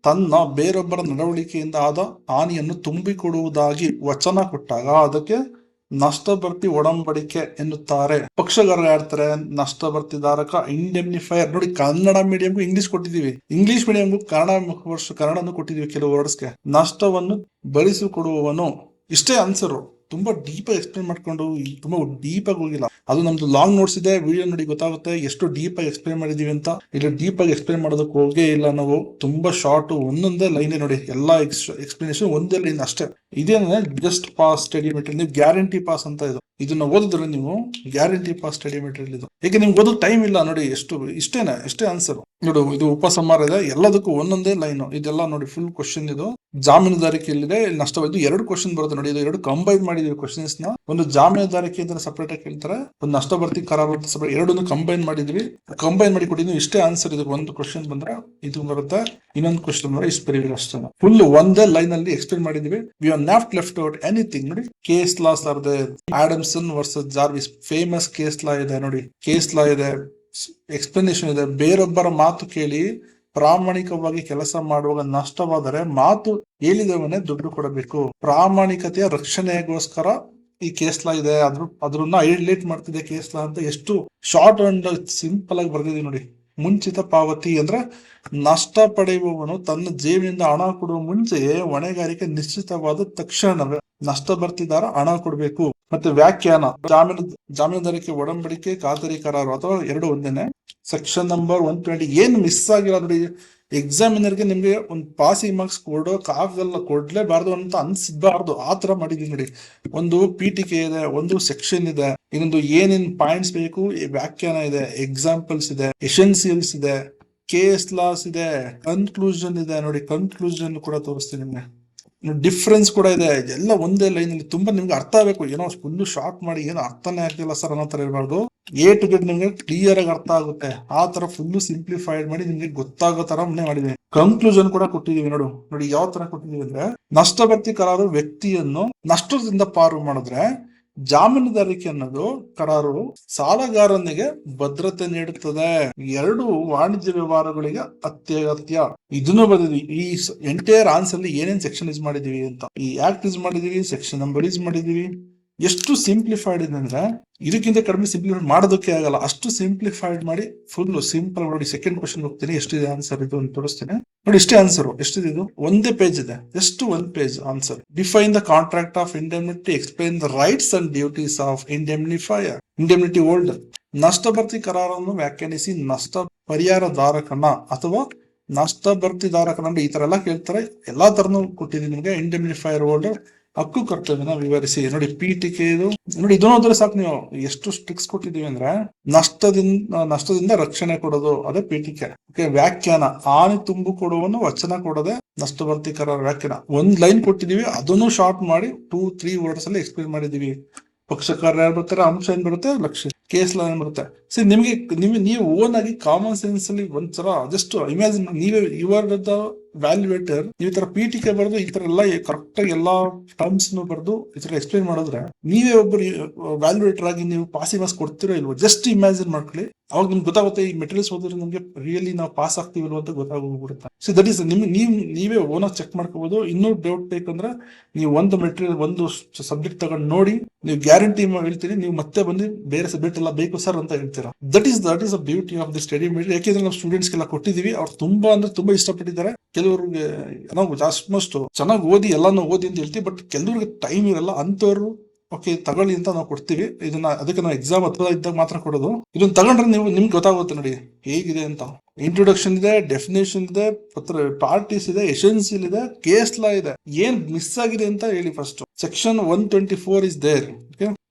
ತನ್ನ ಬೇರೊಬ್ಬರ ನಡವಳಿಕೆಯಿಂದ ಆದ ಹಾನಿಯನ್ನು ತುಂಬಿಕೊಡುವುದಾಗಿ ವಚನ ಕೊಟ್ಟಾಗ ಅದಕ್ಕೆ ನಷ್ಟಭರ್ತಿ ಒಡಂಬಡಿಕೆ ಎನ್ನುತ್ತಾರೆ. ಪಕ್ಷಗಾರರು ಯಾರ್ತಾರೆ? ನಷ್ಟಭರ್ತಿದಾರಕ, ಇಂಡೆಮ್ನಿಫೈಯರ್. ನೋಡಿ, ಕನ್ನಡ ಮೀಡಿಯಂಗೂ ಇಂಗ್ಲಿಷ್ ಕೊಟ್ಟಿದೀವಿ, ಇಂಗ್ಲಿಷ್ ಮೀಡಿಯಂಗೂ ಕನ್ನಡನು ಕೊಟ್ಟಿದೀವಿ. ಕೆಲವು ವರ್ಡ್ಸ್ಗೆ ನಷ್ಟವನ್ನು ಭರಿಸಿಕೊಡುವವನು. ಇಷ್ಟೇ ಆನ್ಸರು. ತುಂಬಾ ಡೀಪ್ ಆಗಿ ಎಕ್ಸ್ಪ್ಲೇನ್ ಮಾಡ್ಕೊಂಡು ತುಂಬಾ ಡೀಪ್ ಆಗಿ ಹೋಗಿಲ್ಲ. ಅದು ನಮ್ದು ಲಾಂಗ್ ನೋಟ್ಸ್ ಇದೆ, ವಿಡಿಯೋ ನೋಡಿ ಗೊತ್ತಾಗುತ್ತೆ ಎಷ್ಟು ಡೀಪ್ ಆಗಿ ಎಕ್ಸ್ಪ್ಲೇನ್ ಮಾಡಿದೀವಿ ಅಂತ. ಇಲ್ಲಿ ಡೀಪ್ ಆಗಿ ಎಕ್ಸ್ಪ್ಲೇನ್ ಮಾಡೋದಕ್ಕೆ ಹೋಗೇ ಇಲ್ಲ ನಾವು. ತುಂಬಾ ಶಾರ್ಟ್, ಒಂದೊಂದೇ ಲೈನ್ ನೋಡಿ. ಎಲ್ಲಾ ಎಕ್ಸ್ಪ್ಲೇನೇಷನ್ ಒಂದೇ ಲೈನ್ ಅಷ್ಟೇ. ಇದೇನೆ ಜಸ್ಟ್ ಪಾಸ್ ಸ್ಟಡಿ ಮೆಟೀರಿಯಲ್. ನೀವು ಗ್ಯಾರಂಟಿ ಪಾಸ್ ಅಂತ ಇದು. ಇದನ್ನ ಓದಿದ್ರೆ ನೀವು ಗ್ಯಾರಂಟಿ ಪಾಸ್ ಸ್ಟಡಿ ಮೆಟೀರಿಯಲ್ ಇದು. ಏಕೆ ನಿಮ್ಗೆ ಓದೋ ಟೈಮ್ ಇಲ್ಲ ನೋಡಿ. ಇಷ್ಟೇ ಆನ್ಸರ್ ನೋಡು. ಇದು ಉಪಸಂಹಾರ ಇದೆ, ಎಲ್ಲದಕ್ಕೂ ಒಂದೊಂದೇ ಲೈನ್. ಇದೆಲ್ಲ ನೋಡಿ ಫುಲ್ ಕ್ವಶನ್. ಇದು ಜಾಮೀನುದಾರಿಕೆಯಲ್ಲಿದೆ, ಇಲ್ಲಿ ನಷ್ಟವಾಯ್ತು. 2 ಕ್ವಶನ್ ಬರುತ್ತೆ ನೋಡಿ. ಇದು 2 ಕಂಬೈನ್ ಮಾಡಿದೀವಿ ಕ್ವಶನ್ಸ್ ನ. ಒಂದು ಜಾಮೀನುದಾರಿಕೆ ಅಂತ ಸಪರೇಟ್ ಆಗಿ ಕೇಳ್ತಾರೆ, ಒಂದು ನಷ್ಟಭರ್ತಿ ಕರಾರು ಅಂತ ಸಪರೇಟ್. ಎರಡನ್ನು ಕಂಬೈನ್ ಮಾಡಿದ್ವಿ, ಕಂಬೈನ್ ಮಾಡಿ ಕೊಟ್ಟಿದ್ವಿ. ಇಷ್ಟೇ ಆನ್ಸರ್. ಇದಕ್ಕೆ ಒಂದು ಕ್ವಶನ್ ಬಂದ್ರೆ ಇದು ಬರುತ್ತೆ, ಇನ್ನೊಂದು ಕ್ವಶನ್ ಬಂದ್ರೆ ಇಷ್ಟು ಬರೀ ಅಷ್ಟೇ. ಫುಲ್ ಒಂದೇ ಲೈನ್ ಅಲ್ಲಿ ಎಕ್ಸ್ಪ್ಲೇನ್ ಮಾಡಿದ್ವಿ. We are not left out anything. ನೋಡಿ, case laws are there. Adamson versus Jarvis famous case law ಇದೆ ನೋಡಿ. ಕೇಸ್ ಲಾ ಇದೆ, ಎಕ್ಸ್ಪ್ಲನೇಷನ್ ಇದೆ. ಬೇರೊಬ್ಬರ ಮಾತು ಕೇಳಿ ಪ್ರಾಮಾಣಿಕವಾಗಿ ಕೆಲಸ ಮಾಡುವಾಗ ನಷ್ಟವಾದರೆ ಮಾತು ಹೇಳಿದವನೇ ದುಡ್ಡು ಕೊಡಬೇಕು. ಪ್ರಾಮಾಣಿಕತೆಯ ರಕ್ಷಣೆಗೋಸ್ಕರ ಈ ಕೇಸ್ ಲಾ ಇದೆ. ಅದ್ರನ್ನ ಹೈಲೈಟ್ ಮಾಡ್ತಿದೆ ಕೇಸ್ ಲಾ ಅಂತ. ಎಷ್ಟು ಶಾರ್ಟ್ ಅಂಡ್ ಸಿಂಪಲ್ ಆಗಿ ಬರ್ದಿದೆ ನೋಡಿ. ಮುಂಚಿತ ಪಾವತಿ ಅಂದ್ರೆ ನಷ್ಟ ಪಡೆಯುವವನು ತನ್ನ ಜೇಬಿನಿಂದ ಹಣ ಕೊಡುವ ಮುಂಚೆ ಹೊಣೆಗಾರಿಕೆ ನಿಶ್ಚಿತವಾದ ತಕ್ಷಣವೇ ನಷ್ಟ ಬರ್ತಿದಾರ ಹಣ ಕೊಡಬೇಕು. ಮತ್ತೆ ವ್ಯಾಖ್ಯಾನ ಜಾಮೀನುದಾರಿಕೆ ಒಡಂಬಡಿಕೆ ಖಾತರಿ ಕರಾರು ಅಥವಾ 2 ಒಂದೇನೆ. ಸೆಕ್ಷನ್ ನಂಬರ್ 120 ಏನ್ ಮಿಸ್ ಆಗಿಲ್ಲ ನೋಡಿ. ಎಕ್ಸಾಮಿನರ್ಗೆ ನಿಮ್ಗೆ ಒಂದು ಪಾಸಿಂಗ್ ಮಾರ್ಕ್ಸ್ ಕೊಡೋಕ್ಕಾಗಲ್ಲ, ಕೊಡ್ಲೇಬಾರ್ದು ಅಂತ ಅನ್ಸಿಬಾರ್ದು, ಆ ತರ ಮಾಡಿದೀವಿ ನೋಡಿ. ಒಂದು ಪೀಠಿಕೆ ಇದೆ, ಒಂದು ಸೆಕ್ಷನ್ ಇದೆ, ಇನ್ನೊಂದು ಏನೇನ್ ಪಾಯಿಂಟ್ಸ್ ಬೇಕು, ವ್ಯಾಖ್ಯಾನ ಇದೆ, ಎಕ್ಸಾಂಪಲ್ಸ್ ಇದೆ, ಎಸೆನ್ಸಿಯಲ್ಸ್ ಇದೆ, ಕೇಸ್ ಲಾಸ್ ಇದೆ, ಕನ್ಕ್ಲೂಷನ್ ಇದೆ. ನೋಡಿ ಕನ್ಕ್ಲೂಷನ್ ಕೂಡ ತೋರಿಸ್ತೀನಿ ನಿಮ್ಗೆ. ಡಿಫ್ರೆನ್ಸ್ ಕೂಡ ಇದೆ, ಎಲ್ಲ ಒಂದೇ ಲೈನ್ ಅಲ್ಲಿ. ತುಂಬಾ ನಿಮ್ಗೆ ಅರ್ಥ ಆಗಬೇಕು. ಏನೋ ಫುಲ್ ಶಾರ್ಟ್ ಮಾಡಿ ಏನೋ ಅರ್ಥನೇ ಆಗ್ತಿಲ್ಲ ಸರ್ ಅನ್ನೋ ತರ ಇರಬಾರ್ದು. ಎ ಟು ಗೆಟ್ ನಿಮ್ಗೆ ಕ್ಲಿಯರ್ ಆಗಿ ಅರ್ಥ ಆಗುತ್ತೆ, ಆ ತರ ಫುಲ್ ಸಿಂಪ್ಲಿಫೈಡ್ ಮಾಡಿ ನಿಮ್ಗೆ ಗೊತ್ತಾಗೋ ತರ ಮಾಡಿದೀವಿ. ಕನ್ಕ್ಲೂಷನ್ ಕೂಡ ಕೊಟ್ಟಿದೀವಿ. ನೋಡಿ ಯಾವ ತರ ಕೊಟ್ಟಿದೀವಿ ಅಂದ್ರೆ, ನಷ್ಟಭರ್ತಿ ಕರಾರು ವ್ಯಕ್ತಿಯನ್ನು ನಷ್ಟದಿಂದ ಪಾರು ಮಾಡಿದ್ರೆ ಜಾಮೀನುದಾರಿಕೆ ಅನ್ನೋದು ಕರಾರು ಸಾಲಗಾರನಿಗೆ ಭದ್ರತೆ ನೀಡುತ್ತದೆ, ಎರಡು ವಾಣಿಜ್ಯ ವ್ಯವಹಾರಗಳಿಗೆ ಅತ್ಯಗತ್ಯ. ಇದನ್ನು ಬರೆದಿದ್ವಿ. ಈ ಎಂಟೈರ್ ಆನ್ಸರ್ ಅಲ್ಲಿ ಏನೇನ್ ಸೆಕ್ಷನ್ ಯೂಸ್ ಮಾಡಿದೀವಿ ಅಂತ, ಈ ಆಕ್ಟ್ ಯೂಸ್ ಮಾಡಿದೀವಿ, ಸೆಕ್ಷನ್ ನಂಬರ್ ಯೂಸ್ ಮಾಡಿದೀವಿ. ಎಷ್ಟು ಸಿಂಪ್ಲಿಫೈಡ್ ಇದೆ ಅಂದ್ರೆ ಇದಕ್ಕಿಂತ ಕಡಿಮೆ ಸಿಂಪ್ಲಿಫೈಡ್ ಮಾಡೋದಕ್ಕೆ ಆಗಲ್ಲ, ಅಷ್ಟು ಸಿಂಪ್ಲಿಫೈಡ್ ಮಾಡಿ ಫುಲ್ ಸಿಂಪಲ್. ನೋಡಿ ಸೆಕೆಂಡ್ ಕ್ವಶನ್ ಹೋಗ್ತೀನಿ, ಎಷ್ಟಿದೆ ಆನ್ಸರ್ ಇದು ಅಂತ ತೋರಿಸ್ತೀನಿ. ನೋಡಿ ಇಷ್ಟೇ ಆನ್ಸರ್, ಎಷ್ಟಿದೆ ಇದು, ಒಂದೇ ಪೇಜ್ ಇದೆ, ಎಷ್ಟು ಒಂದ್ page answer. Define the contract of indemnity, explain the rights and duties of indemnity holder. ನಷ್ಟಭರ್ತಿ ಕರಾರನ್ನು ವ್ಯಾಖ್ಯಾನಿಸಿ ನಷ್ಟ ಪರಿಹಾರಧಾರಕನ ಅಥವಾ ನಷ್ಟ ಭರ್ತಿದಾರಕನ, ಈ ತರ ಎಲ್ಲ ಕೇಳ್ತಾರೆ. ಎಲ್ಲಾ ತರನು ಕೊಟ್ಟಿದ್ದೀನಿ ನಿಮಗೆ. ಇಂಡೆಮ್ನಿಫೈಯರ್ ಹೋಲ್ಡರ್ ಹಕ್ಕು ಕರ್ತವ್ಯನ ವಿವರಿಸಿ. ನೋಡಿ ಪೀಠಿಕೆ ಇದು, ನೋಡಿ ಇದನ್ನು ಹೋದ್ರೆ ಸಾಕು. ನೀವು ಎಷ್ಟು ಸ್ಟ್ರಿಕ್ಸ್ ಕೊಟ್ಟಿದೀವಿ ಅಂದ್ರೆ, ನಷ್ಟದಿಂದ ರಕ್ಷಣೆ ಕೊಡೋದು ಅದೇ ಪೀಠಿಕೆ. ವ್ಯಾಖ್ಯಾನ, ಹಾನಿ ತುಂಬು ಕೊಡುವನು ವಚನ ಕೊಡದೆ ನಷ್ಟಭರ್ತಿ ಕರಾರ ವ್ಯಾಖ್ಯಾನ. ಒಂದ್ ಲೈನ್ ಕೊಟ್ಟಿದೀವಿ, ಅದನ್ನು ಶಾರ್ಟ್ ಮಾಡಿ 2-3 ವರ್ಡ್ಸ್ ಅಲ್ಲಿ ಎಕ್ಸ್ಪ್ಲೇನ್ ಮಾಡಿದೀವಿ. ಪಕ್ಷಕಾರ ಯಾರು ಬರ್ತಾರೆ, ಅಂಶ ಏನ್ ಬರುತ್ತೆ, ಲಕ್ಷ್ಯ, ಕೇಸ್ ಲಾ ಏನ್ ಬರುತ್ತೆ. ಸರಿ, ನೀವು ಓನ್ ಆಗಿ ಕಾಮನ್ ಸೆನ್ಸ್ ಅಲ್ಲಿ ಒಂದ್ಸಲ ಜಸ್ಟ್ ಇಮ್ಯಾಜಿನ್, ನೀವೇ ಯುವರ್ ದ ವ್ಯಾಲ್ಯೂಯೇಟರ್, ನೀವು ಈ ತರ ಪೀಠಿಕೆ ಬರೆದು ಈ ತರ ಎಲ್ಲ ಕರೆಕ್ಟ್ ಆಗಿ ಎಲ್ಲಾ ಟರ್ಮ್ಸ್ ಬರೆದು ಈ ತರ ಎಕ್ಸ್ಪ್ಲೇನ್ ಮಾಡಿದ್ರೆ, ನೀವೇ ಒಬ್ಬರು ವ್ಯಾಲ್ಯೂಯೇಟರ್ ಆಗಿ ನೀವು ಪಾಸಿಂಗ್ ಮಾರ್ಕ್ಸ್ ಕೊಡ್ತಿರೋ ಇಲ್ವೋ ಜಸ್ಟ್ ಇಮ್ಯಾಜಿನ್ ಮಾಡ್ಕೊಳ್ಳಿ. ಅವಾಗ ನಿಮ್ಗೆ ಗೊತ್ತಾಗುತ್ತೆ, ಈ ಮೆಟೀರಿಯಲ್ಸ್ ಓದಿದ್ರೆ ನಮ್ಗೆ ರಿಯಲಿ ನಾವು ಪಾಸ್ ಆಗ್ತೀವಿಲ್ವ ಅಂತ ಗೊತ್ತಾಗೋಗ್ಬಿಡುತ್ತೆ. ಸೊ ದಟ್ ಈಸ್ ನೀವೇ ಓನಾಗಿ ಚೆಕ್ ಮಾಡ್ಕೋಬಹುದು. ಇನ್ನೂ ಡೌಟ್ ಬೇಕಂದ್ರೆ ನೀವು ಒಂದು ಮೆಟೀರಿಯಲ್, ಒಂದು ಸಬ್ಜೆಕ್ಟ್ ತಗೊಂಡು ನೋಡಿ, ನೀವು ಗ್ಯಾರಂಟಿ ಹೇಳ್ತೀರಿ, ನೀವು ಮತ್ತೆ ಬಂದು ಬೇರೆ ಸಬ್ಜೆಕ್ಟ್ ಎಲ್ಲ ಬೇಕು ಸರ್ ಅಂತ ಹೇಳ್ತೀರಾ. That is the beauty of the study material. ಯಾಕೆಂದ್ರೆ ನಾವು ಸ್ಟೂಡೆಂಟ್ಸ್ಗೆಲ್ಲ ಕೊಟ್ಟಿದೀವಿ, ಅವ್ರು ತುಂಬಾ ಇಷ್ಟಪಟ್ಟಿದ್ದಾರೆ. ಕೆಲವ್ರಿಗೆ ನಾವು ಆಲ್ಮೋಸ್ಟ್ ಚೆನ್ನಾಗಿ ಓದಿ ಎಲ್ಲಾನು ಓದಿ ಅಂತ ಹೇಳ್ತೀವಿ, ಬಟ್ ಕೆಲವ್ರಿಗೆ ಟೈಮ್ ಇರಲ್ಲ. ಅಂತವ್ರು ಓಕೆ ತಗೊಳ್ಳಿ ಅಂತ ನಾವು ಕೊಡ್ತೀವಿ. ಅದಕ್ಕೆ ನಾವು ಎಕ್ಸಾಮ್ ಹತ್ರ ಇದ್ದಾಗ ಮಾತ್ರ ಕೊಡೋದು. ಇದನ್ನ ತಗೊಂಡ್ರೆ ನಿಮ್ಗೆ ಗೊತ್ತಾಗುತ್ತೆ ನೋಡಿ ಹೇಗಿದೆ ಅಂತ. ಇಂಟ್ರೊಡಕ್ಷನ್ ಇದೆ, ಡೆಫಿನೇಷನ್ ಇದೆ, ಪಾರ್ಟೀಸ್ ಇದೆ, ಎಸೆನ್ಸಿಯಲ್ ಇದೆ, ಕೇಸ್ ಲಾ ಇದೆ. ಏನ್ ಮಿಸ್ ಆಗಿದೆ ಅಂತ ಹೇಳಿ ಫಸ್ಟ್. Section 124 is there.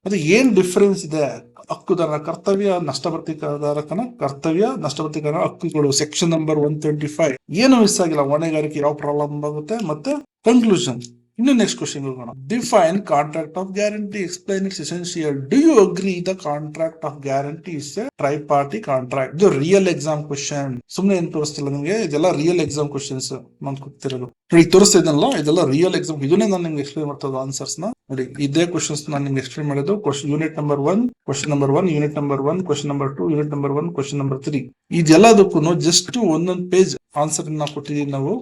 ಮತ್ತೆ ಏನ್ ಡಿಫರೆನ್ಸ್ ಇದೆ, ಹಕ್ಕುದಾರನ ಕರ್ತವ್ಯ, ನಷ್ಟಭರ್ತಿದಾರಕನ ಕರ್ತವ್ಯ, ನಷ್ಟಭರ್ತಿದಾರನ ಹಕ್ಕುಗಳು. ಸೆಕ್ಷನ್ ನಂಬರ್ 125 ಏನು ಮಿಸ್ ಆಗಿಲ್ಲ. ಹೊಣೆಗಾರಿಕೆ ಯಾವ ಪ್ರಾಬ್ಲಮ್ ಆಗುತ್ತೆ, ಮತ್ತೆ ಕನ್ಕ್ಲೂಷನ್. ಇನ್ನು ನೆಕ್ಸ್ಟ್ ಕ್ವಶನ್ ಹೋಗೋಣ. Define contract of guarantee, explain its essential. Do you agree the contract of guarantee is a tri party contract? ಇದು ರಿಯಲ್ ಎಕ್ಸಾಮ್ ಕ್ವಶನ್, ಸುಮ್ನೆ ಏನ್ ತೋರಿಸ್ತಿಲ್ಲ ನಿಮ್ಗೆ. ಇದೆಲ್ಲ ರಿಯಲ್ ಎಕ್ಸಾಮ್ ಕ್ವಶನ್ಸ್ ನಾನು ಕೂತಿರೋದು. ನೋಡಿ ತೋರಿಸ್ತಾ ಇದನ್ನಲ್ಲ, ಇದೆಲ್ಲ ರಿಯಲ್ ಎಕ್ಸಾಮ್. ಇದನ್ನೇ ನಾನು ನಿಮ್ಗೆ ಎಕ್ಸ್ಪ್ಲೈನ್ ಮಾಡ್ತಾ ಆನ್ಸರ್ಸ್ ನ. ನೋಡಿ ಇದೇ ಕ್ವಶನ್ಸ್ ನಾನು ನಿಮ್ಗೆ ಎಕ್ಸ್ಪ್ಲೈನ್ ಮಾಡಿದ್ದು. Unit number 1, question number 1, unit number 1, question number 2, unit number 1, question number 3. ಇದೆಲ್ಲದಕ್ಕೂ ಜಸ್ಟ್ ಒಂದೊಂದು ಪೇಜ್ ಆನ್ಸರ್ ನಾವು ಕೊಟ್ಟಿದ್ದೀವಿ ನಾವು.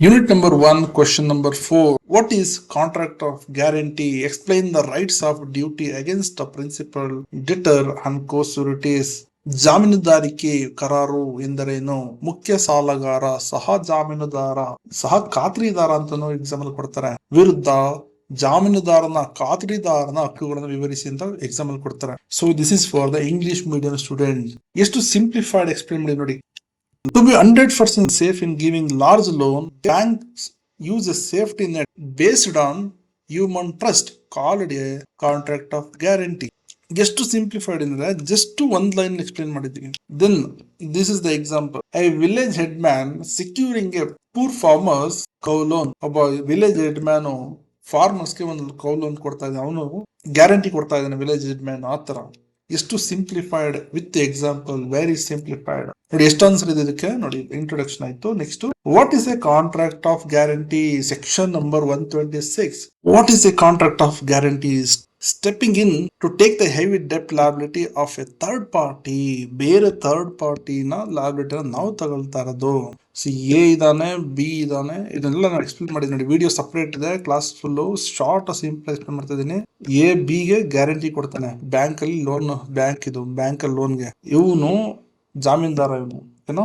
Unit number 1, question number 4. What is contract of guarantee? Explain the rights of duty against a principal, debtor and co-sureties. ಜಾಮೀನುದಾರಿಕೆ ಕರಾರು ಎಂದರೇನು? ಮುಖ್ಯ ಸಾಲಗಾರ, ಸಹ ಜಾಮೀನುದಾರ, ಸಹ ಖಾತ್ರಿದಾರ ಅಂತಾನು ಎಕ್ಸಾಮ್ ಅಲ್ಲಿ ಕೊಡ್ತಾರೆ. ವಿರುದ್ಧ ಜಾಮೀನುದಾರನ ಖಾತ್ರಿದಾರನ ಹಕ್ಕುಗಳನ್ನು ವಿವರಿಸಿ ಅಂತ ಎಕ್ಸಾಮ್ ಅಲ್ಲಿ ಕೊಡ್ತಾರೆ. So this is for the English medium student. ಎಷ್ಟು ಸಿಂಪ್ಲಿಫೈಡ್ ಎಕ್ಸ್ಪ್ಲೇನ್ ಮಾಡಿ ನೋಡಿ. To be 100% safe in giving large loan, banks use a safety net based on human trust called a contract of guarantee. ಎಷ್ಟು ಸಿಂಪ್ಲಿಫೈಡ್ ಅಂದ್ರೆ ಜಸ್ಟ್ ಒಂದ್ ಲೈನ್ ಎಕ್ಸ್ಪ್ಲೇನ್ ಮಾಡಿದ್ದೀವಿ. Then this is the example. A village headman securing a poor farmer's cow loan. ಒಬ್ಬ ವಿಲೇಜ್ ಹೆಡ್ ಮ್ಯಾನ್ ಫಾರ್ಮರ್ಸ್ಗೆ ಒಂದು ಕೌ ಲೋನ್ ಕೊಡ್ತಾ ಇದ್ದಾನೆ, ಅವನು ಗ್ಯಾರಂಟಿ ಕೊಡ್ತಾ ಇದ್ದಾನೆ ವಿಲೇಜ್ ಹೆಡ್ ಮ್ಯಾನ್. ಆ ತರ ಎಷ್ಟು simplified with example, very simplified. ನೋಡಿ ಎಷ್ಟು ಆನ್ಸರ್ ಇದೆ ಇದಕ್ಕೆ. ನೋಡಿ ಇಂಟ್ರೊಡಕ್ಷನ್ ಆಯ್ತು. Next, what is a contract of guarantee? Section number 126. What is a contract of guarantee? Stepping in to take the heavy debt liability of a third party. ಬೇರೆ ಥರ್ಡ್ ಪಾರ್ಟಿನ ಲಯಬಿಲಿಟಿನ ನಾವು ತಗೊಳ್ತಾ ಇರೋದು. ಎ ಇದಾನೆ, ಬಿ ಇದಾನೆ, ಇದನ್ನೆಲ್ಲ ನಾನು ಎಕ್ಸ್ಪ್ಲೇನ್ ಮಾಡಿದ್ದೀನಿ ನೋಡಿ. ವಿಡಿಯೋ ಸಪರೇಟ್ ಇದೆ, class full short simple explain ಮಾಡ್ತಾ ಇದ್ದೀನಿ. ಎ ಬಿ ಗೆ ಗ್ಯಾರಂಟಿ ಕೊಡ್ತಾನೆ, ಬ್ಯಾಂಕ್ ಅಲ್ಲಿ ಲೋನ್, ಬ್ಯಾಂಕ್ ಅಲ್ಲಿ ಲೋನ್ಗೆ. ಇವನು ಜಾಮೀನ್ದಾರ, ಇವನು ಏನೋ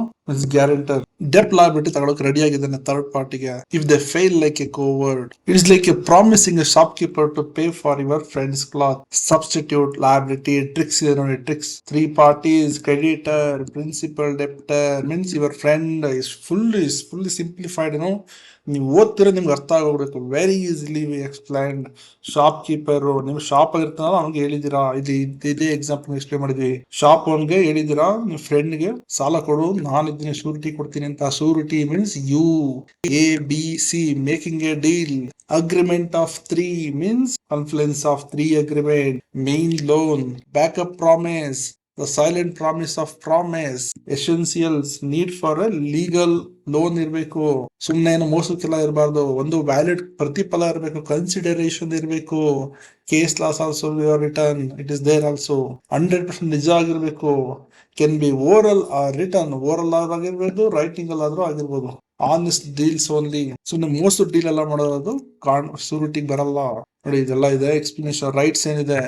ಗ್ಯಾರಂಟರ್ ಡೆಪ್ ಲಯಬಿಲಿಟಿ ತಗೊಳಕ್ ರೆಡಿ ಆಗಿದ್ದಾನೆ ಥರ್ಡ್ ಪಾರ್ಟಿಗೆ. If they fail like a coward, it's like a promising a shopkeeper to pay for your friend's cloth. Substitute liability tricks ಇದೆ ನೋಡಿ, tricks. 3 parties, creditor, principal, debtor, means your friend is fully simplified. ನೀವು ಓದ್ತಿರೋ ನಿಮ್ಗೆ ಅರ್ಥ ಆಗೋಗ್ಬೇಕು. Very easily we explained. Shopkeeper, ನೀವು ಶಾಪ್ ಆಗಿರ್ತಾನಲ್ಲ ಅವ್ನಿಗೆ ಹೇಳಿದಿರಾ, ಇದೇ ಎಕ್ಸಾಂಪಲ್ ಎಕ್ಸ್ಪ್ಲೇನ್ ಮಾಡಿದ್ವಿ. ಶಾಪ್ ಅವನ್ಗೆ ಹೇಳಿದಿರಾ, ನಿಮ್ ಫ್ರೆಂಡ್ಗೆ ಸಾಲ ಕೊಡು, ನಾನಿದ್ದೀನಿ ಶೂರಿಟಿ ಕೊಡ್ತೀನಿ ಅಂತ. Surety means you, A B C, making a deal. Agreement of 3 means confluence of 3 agreement. Main loan, backup promise, the silent promise of promise. Essentials, need for a legal loan ಇರಬೇಕು. ಸುಮ್ನೆ ಏನು ಮೋಸಕ್ಕೆಲ್ಲ ಇರಬಾರ್ದು. ಒಂದು ವ್ಯಾಲಿಡ್ ಪ್ರತಿಫಲ ಇರಬೇಕು, ಕನ್ಸಿಡರೇಷನ್ ಇರಬೇಕು. Case laws also return, it is there also. 100% ನಿಜ ಆಗಿರ್ಬೇಕು. Can be oral or written, oral ಆಗಿರ್ಬೋದು, ರೈಟಿಂಗ್ ಅಲ್ಲಾದ್ರೂ ಆಗಿರ್ಬೋದು. Honest deals only. ಸುಮ್ನೆ ಮೋಸ ಡೀಲ್ ಎಲ್ಲ ಮಾಡೋದು ಶೂರಿಟಿಗೆ ಬರಲ್ಲ. ನೋಡಿ ಇದೆಲ್ಲ ಇದೆ ಎಕ್ಸ್ಪ್ಲನೇಷನ್. ರೈಟ್ಸ್ ಏನಿದೆ,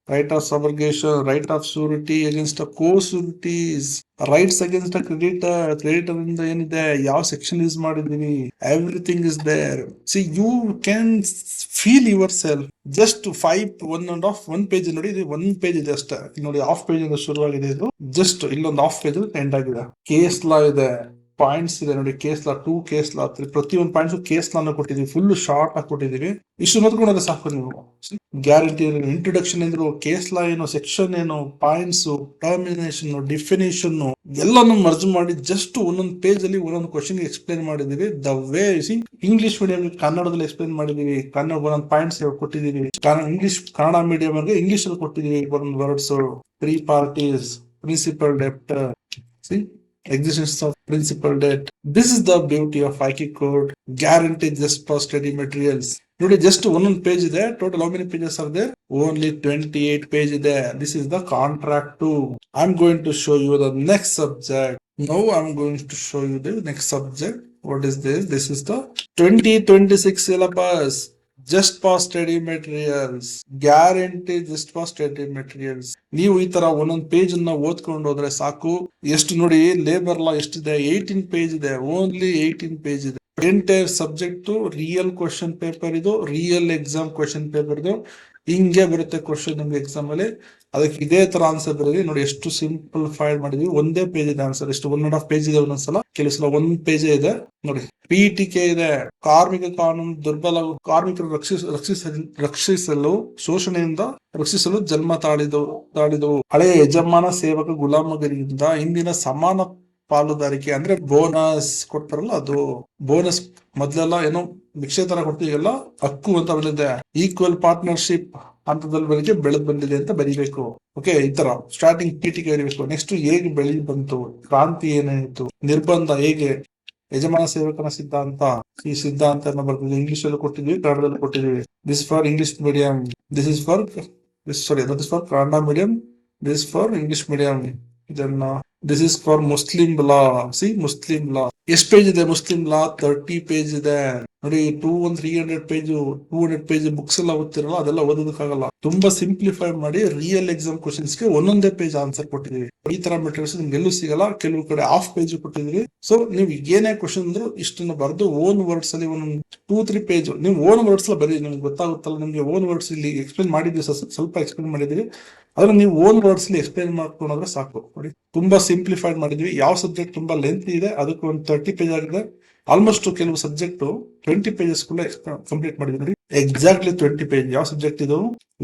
right of subrogation, right of surety against a co sureties, rights against a creditor, creditor ಇಂದ ಏನಿದೆ, ಯಾವ ಸೆಕ್ಷನ್ ಯೂಸ್ ಮಾಡಿದೀವಿ, everything is there. See you can feel yourself. Just 1 page ನೋಡಿ, ಇದು 1 ಪೇಜ್ ಇದೆ ಅಷ್ಟೇ. ನೋಡಿ ಹಾಫ್ ಪೇಜ್ ಇಂದ ಶುರುವಾಗಿದೆ ಇದು. ಜಸ್ಟ್ ಇಲ್ಲೊಂದು ಹಾಫ್ ಪೇಜ್ ಎಂಡ್ ಆಗಿದೆ. ಕೇಸ್ ಲಾ ಇದೆ, ಪಾಯಿಂಟ್ಸ್ ಇದೆ ನೋಡಿ. ಕೇಸ್ ಲಾ 2, ಕೇಸ್ ಲಾ 3, ಪ್ರತಿಯೊಂದು ಪಾಯಿಂಟ್ಸ್ ಕೇಸ್ ಲಾನ ಕೊಟ್ಟಿದೀವಿ. ಫುಲ್ ಶಾರ್ಟ್ ಆಗಿ ಕೊಟ್ಟಿದೀವಿ. ಇಷ್ಟು ನೋಡ್ಕೊಂಡ್ರೆ ಸಾಕು ನೀವು. ಗ್ಯಾರಂಟಿ ಇಂಟ್ರೊಡಕ್ಷನ್ ಎಂದ್ರು, ಕೇಸ್ ಲಾ ಏನು, ಸೆಕ್ಷನ್ ಏನು, ಪಾಯಿಂಟ್ಸ್, ಟರ್ಮಿನೇಷನ್, ಡಿಫಿನೇಷನ್ ಎಲ್ಲಾನು ಮರ್ಜ್ ಮಾಡಿ ಜಸ್ಟ್ ಒಂದೊಂದು ಪೇಜ್ ಅಲ್ಲಿ ಒಂದೊಂದು ಕ್ವಶನ್ ಎಕ್ಸ್ಪ್ಲೇನ್ ಮಾಡಿದೀವಿ. ದ ವೇ ಇಂಗ್ಲಿಷ್ ಮೀಡಿಯಂ ಕನ್ನಡದಲ್ಲಿ ಎಕ್ಸ್ಪ್ಲೇನ್ ಮಾಡಿದೀವಿ. ಕನ್ನಡ ಒಂದೊಂದು ಪಾಯಿಂಟ್ಸ್ ಕೊಟ್ಟಿದೀವಿ. ಕನ್ನಡ ಮೀಡಿಯಂ ಅವ್ರಿಗೆ ಇಂಗ್ಲಿಷ್ ಅಲ್ಲಿ ಕೊಟ್ಟಿದೀವಿ ಒಂದೊಂದು words. 3 parties, principal, debtor. See, existence of principal debt. This is the beauty of IQ code. Guaranteed just for study materials. ನೋಡಿ ಜಸ್ಟ್ ಒಂದೊಂದು ಪೇಜ್ ಇದೆ. Total how many pages are there? Only 28 page ಇದೆ. This is the contract two. I am going to show you the next subject. Now I am going to show you the next subject. What is this? This is the 2026 syllabus. Just for study materials. Guarantee just for study materials. ನೀವು ಈ ತರ ಒಂದೊಂದು ಪೇಜ್ ಅನ್ನ ಓದ್ಕೊಂಡು ಹೋದ್ರೆ ಸಾಕು. ಎಷ್ಟು ನೋಡಿ, ಲೇಬರ್ ಲಾ ಎಷ್ಟಿದೆ? 18 ಪೇಜ್ ಇದೆ. ಓನ್ಲಿ 18 ಪೇಜ್ ಇದೆ. Entire subject real question paper ಇದು, ರಿಯಲ್ ಎಕ್ಸಾಮ್ ಕ್ವಶನ್ ಪೇಪರ್ ಇದು. ಹಿಂಗೆ ಬರುತ್ತೆ ಕ್ವಶನ್ ನಿಮ್ಗೆ ಎಕ್ಸಾಮ್ ಅಲ್ಲಿ. ಅದಕ್ಕೆ ಇದೇ ತರ ಆನ್ಸರ್ ಬರೀ. ನೋಡಿ ಎಷ್ಟು ಸಿಂಪ್ಲಿಫೈಡ್ ಮಾಡಿದ್ವಿ. ಒಂದೇ ಪೇಜ್ ಇದೆ ಆನ್ಸರ್. ಎಷ್ಟು 1.5 ಪೇಜ್ ಇದೆ ಒಂದೊಂದ್ಸಲ, ಕೆಲವು ಸಲ 1 ಪೇಜ್ ಇದೆ. ನೋಡಿ ಪೀಠಿಕೆ ಇದೆ. ಕಾರ್ಮಿಕ ಕಾನೂನು ದುರ್ಬಲ, ಕಾರ್ಮಿಕರು ರಕ್ಷಿಸಲು, ಶೋಷಣೆಯಿಂದ ರಕ್ಷಿಸಲು ಜನ್ಮ ತಾಳಿದವು ಹಳೆಯ ಯಜಮಾನ ಸೇವಕ ಗುಲಾಮಗಿರಿಯಿಂದ ಇಂದಿನ ಸಮಾನ ಪಾಲುದಾರಿಕೆ, ಅಂದ್ರೆ ಬೋನಸ್ ಕೊಡ್ತಾರಲ್ಲ ಅದು. ಬೋನಸ್ ಮೊದ್ಲೆಲ್ಲ ಏನೋ ಭಿಕ್ಷೆ ತರ ಕೊಡ್ತೀವಲ್ಲ, ಹಕ್ಕು ಅಂತ ಬಂದಿದೆ. ಈಕ್ವಲ್ ಪಾರ್ಟ್ನರ್ಶಿಪ್ ಹಂತದಲ್ಲಿ ಬೆಳೆದ್ ಬಂದಿದೆ ಅಂತ ಬರೀಬೇಕು. ಓಕೆ, ಈ ತರ ಸ್ಟಾರ್ಟಿಂಗ್ ಪೀಠಿಕೆ ಬರೀಬೇಕು. ನೆಕ್ಸ್ಟ್ ಹೇಗೆ ಬೆಳೆದು ಬಂತು, ಕ್ರಾಂತಿ ಏನಾಯ್ತು, ನಿರ್ಬಂಧ ಹೇಗೆ, ಯಜಮಾನ ಸೇವಕನ ಸಿದ್ಧಾಂತ, ಈ ಸಿದ್ಧಾಂತ ಬರ್ತದೆ. ಇಂಗ್ಲಿಷ್ ಅಲ್ಲಿ ಕೊಟ್ಟಿದ್ವಿ, ಕನ್ನಡದಲ್ಲಿ ಕೊಟ್ಟಿದ್ವಿ. This for English medium, this is for that is for Kannada medium, this for English medium. ಇದನ್ನ this is for Muslim law. See Muslim law ಎಷ್ಟು ಪೇಜ್ ಇದೆ? ಮುಸ್ಲಿಂ ಲಾ 30 ಪೇಜ್ ಇದೆ. ನೋಡಿ 300 ಪೇಜ್ ಬುಕ್ಸ್ ಎಲ್ಲ ಓದ್ತಿರಲ್ಲ, ಅದೆಲ್ಲ ಓದೋದಕ್ಕಾಗಲ್ಲ. ತುಂಬಾ ಸಿಂಪ್ಲಿಫೈ ಮಾಡಿ ರಿಯಲ್ ಎಕ್ಸಾಮ್ ಕ್ವಶನ್ಸ್ಗೆ ಒಂದೊಂದೇ ಪೇಜ್ ಆನ್ಸರ್ ಕೊಟ್ಟಿದೀವಿ. ಈ ತರ ಮೆಟೀರಿಯಲ್ಸ್ ನಿಮ್ಗೆ ಎಲ್ಲೂ ಸಿಗಲ್ಲ. ಕೆಲವು ಕಡೆ ಹಾಫ್ ಪೇಜ್ ಕೊಟ್ಟಿದೀವಿ. ಸೊ ನೀವು ಏನೇ ಕ್ವಶನ್ ಅಂದ್ರು ಇಷ್ಟನ್ನ ಬರ್ದು ಓನ್ ವರ್ಡ್ಸ್ ಅಲ್ಲಿ ಒಂದೊಂದು 2-3 ಪೇಜ್ ನೀವು ಓನ್ ವರ್ಡ್ಸ್ ಎಲ್ಲ ಬರೀ. ನಿಮ್ಗೆ ಗೊತ್ತಾಗುತ್ತಲ್ಲ, ನಿಮ್ಗೆ ಓನ್ ವರ್ಡ್ಸ್ ಇಲ್ಲಿ ಎಕ್ಸ್ಪ್ಲೇನ್ ಮಾಡಿದ್ವಿ, ಸ್ವಲ್ಪ ಎಕ್ಸ್ಪ್ಲೇನ್ ಮಾಡಿದ್ವಿ. ಅದನ್ನ ನೀವು ಓನ್ ವರ್ಡ್ಸ್ ಅಲ್ಲಿ ಎಕ್ಸ್ಪ್ಲೇನ್ ಮಾಡ್ಕೊಂಡ್ರೆ ಸಾಕು. ನೋಡಿ ತುಂಬಾ ಸಿಂಪ್ಲಿಫೈಡ್ ಮಾಡಿದ್ವಿ. ಯಾವ ಸಬ್ಜೆಕ್ಟ್ ತುಂಬಾ ಲೆಂತ್ ಇದೆ ಅದಕ್ಕೆ ಒಂದು 30 ಪೇಜ್ ಆಗಿದೆ. ಆಲ್ಮೋಸ್ಟ್ ಕೆಲವು ಸಬ್ಜೆಕ್ಟ್ 20 ಪೇಜಸ್ ಕೂಡ ಕಂಪ್ಲೀಟ್ ಮಾಡಿದ್ವಿ. ನೋಡಿ ಎಕ್ಸಾಕ್ಟ್ಲಿ 20 ಪೇಜ್. ಯಾವ ಸಬ್ಜೆಕ್ಟ್ ಇದು?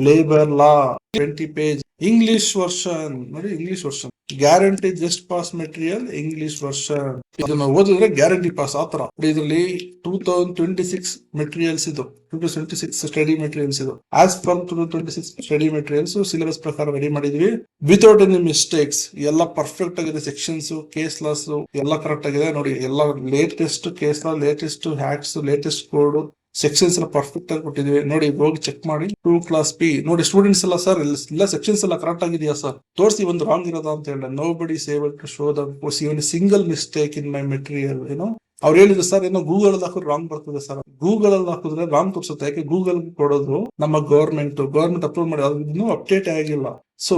Labour law 20 page. English version ನೋಡಿ, English version guarantee just pass material English version. ಇದನ್ನ ಓದಿದ್ರೆ ಗ್ಯಾರಂಟಿ ಪಾಸ್ ಆತರ. ಇದರಲ್ಲಿ 2026 ಮೆಟೀರಿಯಲ್ಸ್ ಇದು, 2026 ಸ್ಟಡಿ ಮೆಟೀರಿಯಲ್ಸ್ ಇದು. As per 2026 study materials syllabus ಪ್ರಕಾರ ರೆಡಿ ಮಾಡಿದ್ವಿ ವಿತೌಟ್ ಎನಿ ಮಿಸ್ಟೇಕ್ಸ್. ಎಲ್ಲ ಪರ್ಫೆಕ್ಟ್ ಆಗಿದೆ. ಸೆಕ್ಷನ್ಸ್, ಕೇಸ್ ಲಾಸ್ ಎಲ್ಲ ಕರೆಕ್ಟ್ ಆಗಿದೆ. ನೋಡಿ ಎಲ್ಲ latest case law, latest hacks, latest code, sections ಎಲ್ಲ ಪರ್ಫೆಕ್ಟ್ ಆಗಿ ಕೊಟ್ಟಿದ್ವಿ. ನೋಡಿ ಹೋಗಿ ಚೆಕ್ ಮಾಡಿ. 2 ಕ್ಲಾಸ್ ಪಿ ನೋಡಿ ಸ್ಟೂಡೆಂಟ್ಸ್ ಎಲ್ಲ, ಸರ್ ಎಲ್ಲ ಸೆಕ್ಷನ್ಸ್ ಎಲ್ಲ ಕರೆಕ್ಟ್ ಆಗಿದೆಯಾ ಸರ್ ತೋರಿಸಿ, ಒಂದು ರಾಂಗ್ ಇರೋದ ಅಂತ ಹೇಳ. ನೋ ಬಡಿ is able to show the single mistake in my material. ಏನೋ ಅವ್ರು ಹೇಳಿದ್ರು ಸರ್, ಏನೋ ಗೂಗಲ್ ಅಲ್ಲಿ ಹಾಕಿದ್ರೆ ರಾಂಗ್ ಬರ್ತದೆ ಸರ್. ಗೂಗಲ್ ಅಲ್ಲಿ ಹಾಕಿದ್ರೆ ರಾಂಗ್ ತೋರಿಸುತ್ತೆ. ಯಾಕೆ? ಗೂಗಲ್ ಕೊಡೋದು ನಮ್ಮ ಗವರ್ಮೆಂಟ್ ಅಪ್ರೂವ್ ಮಾಡಿ, ಅದು ಅಪ್ಡೇಟ್ ಆಗಿಲ್ಲ. ಸೊ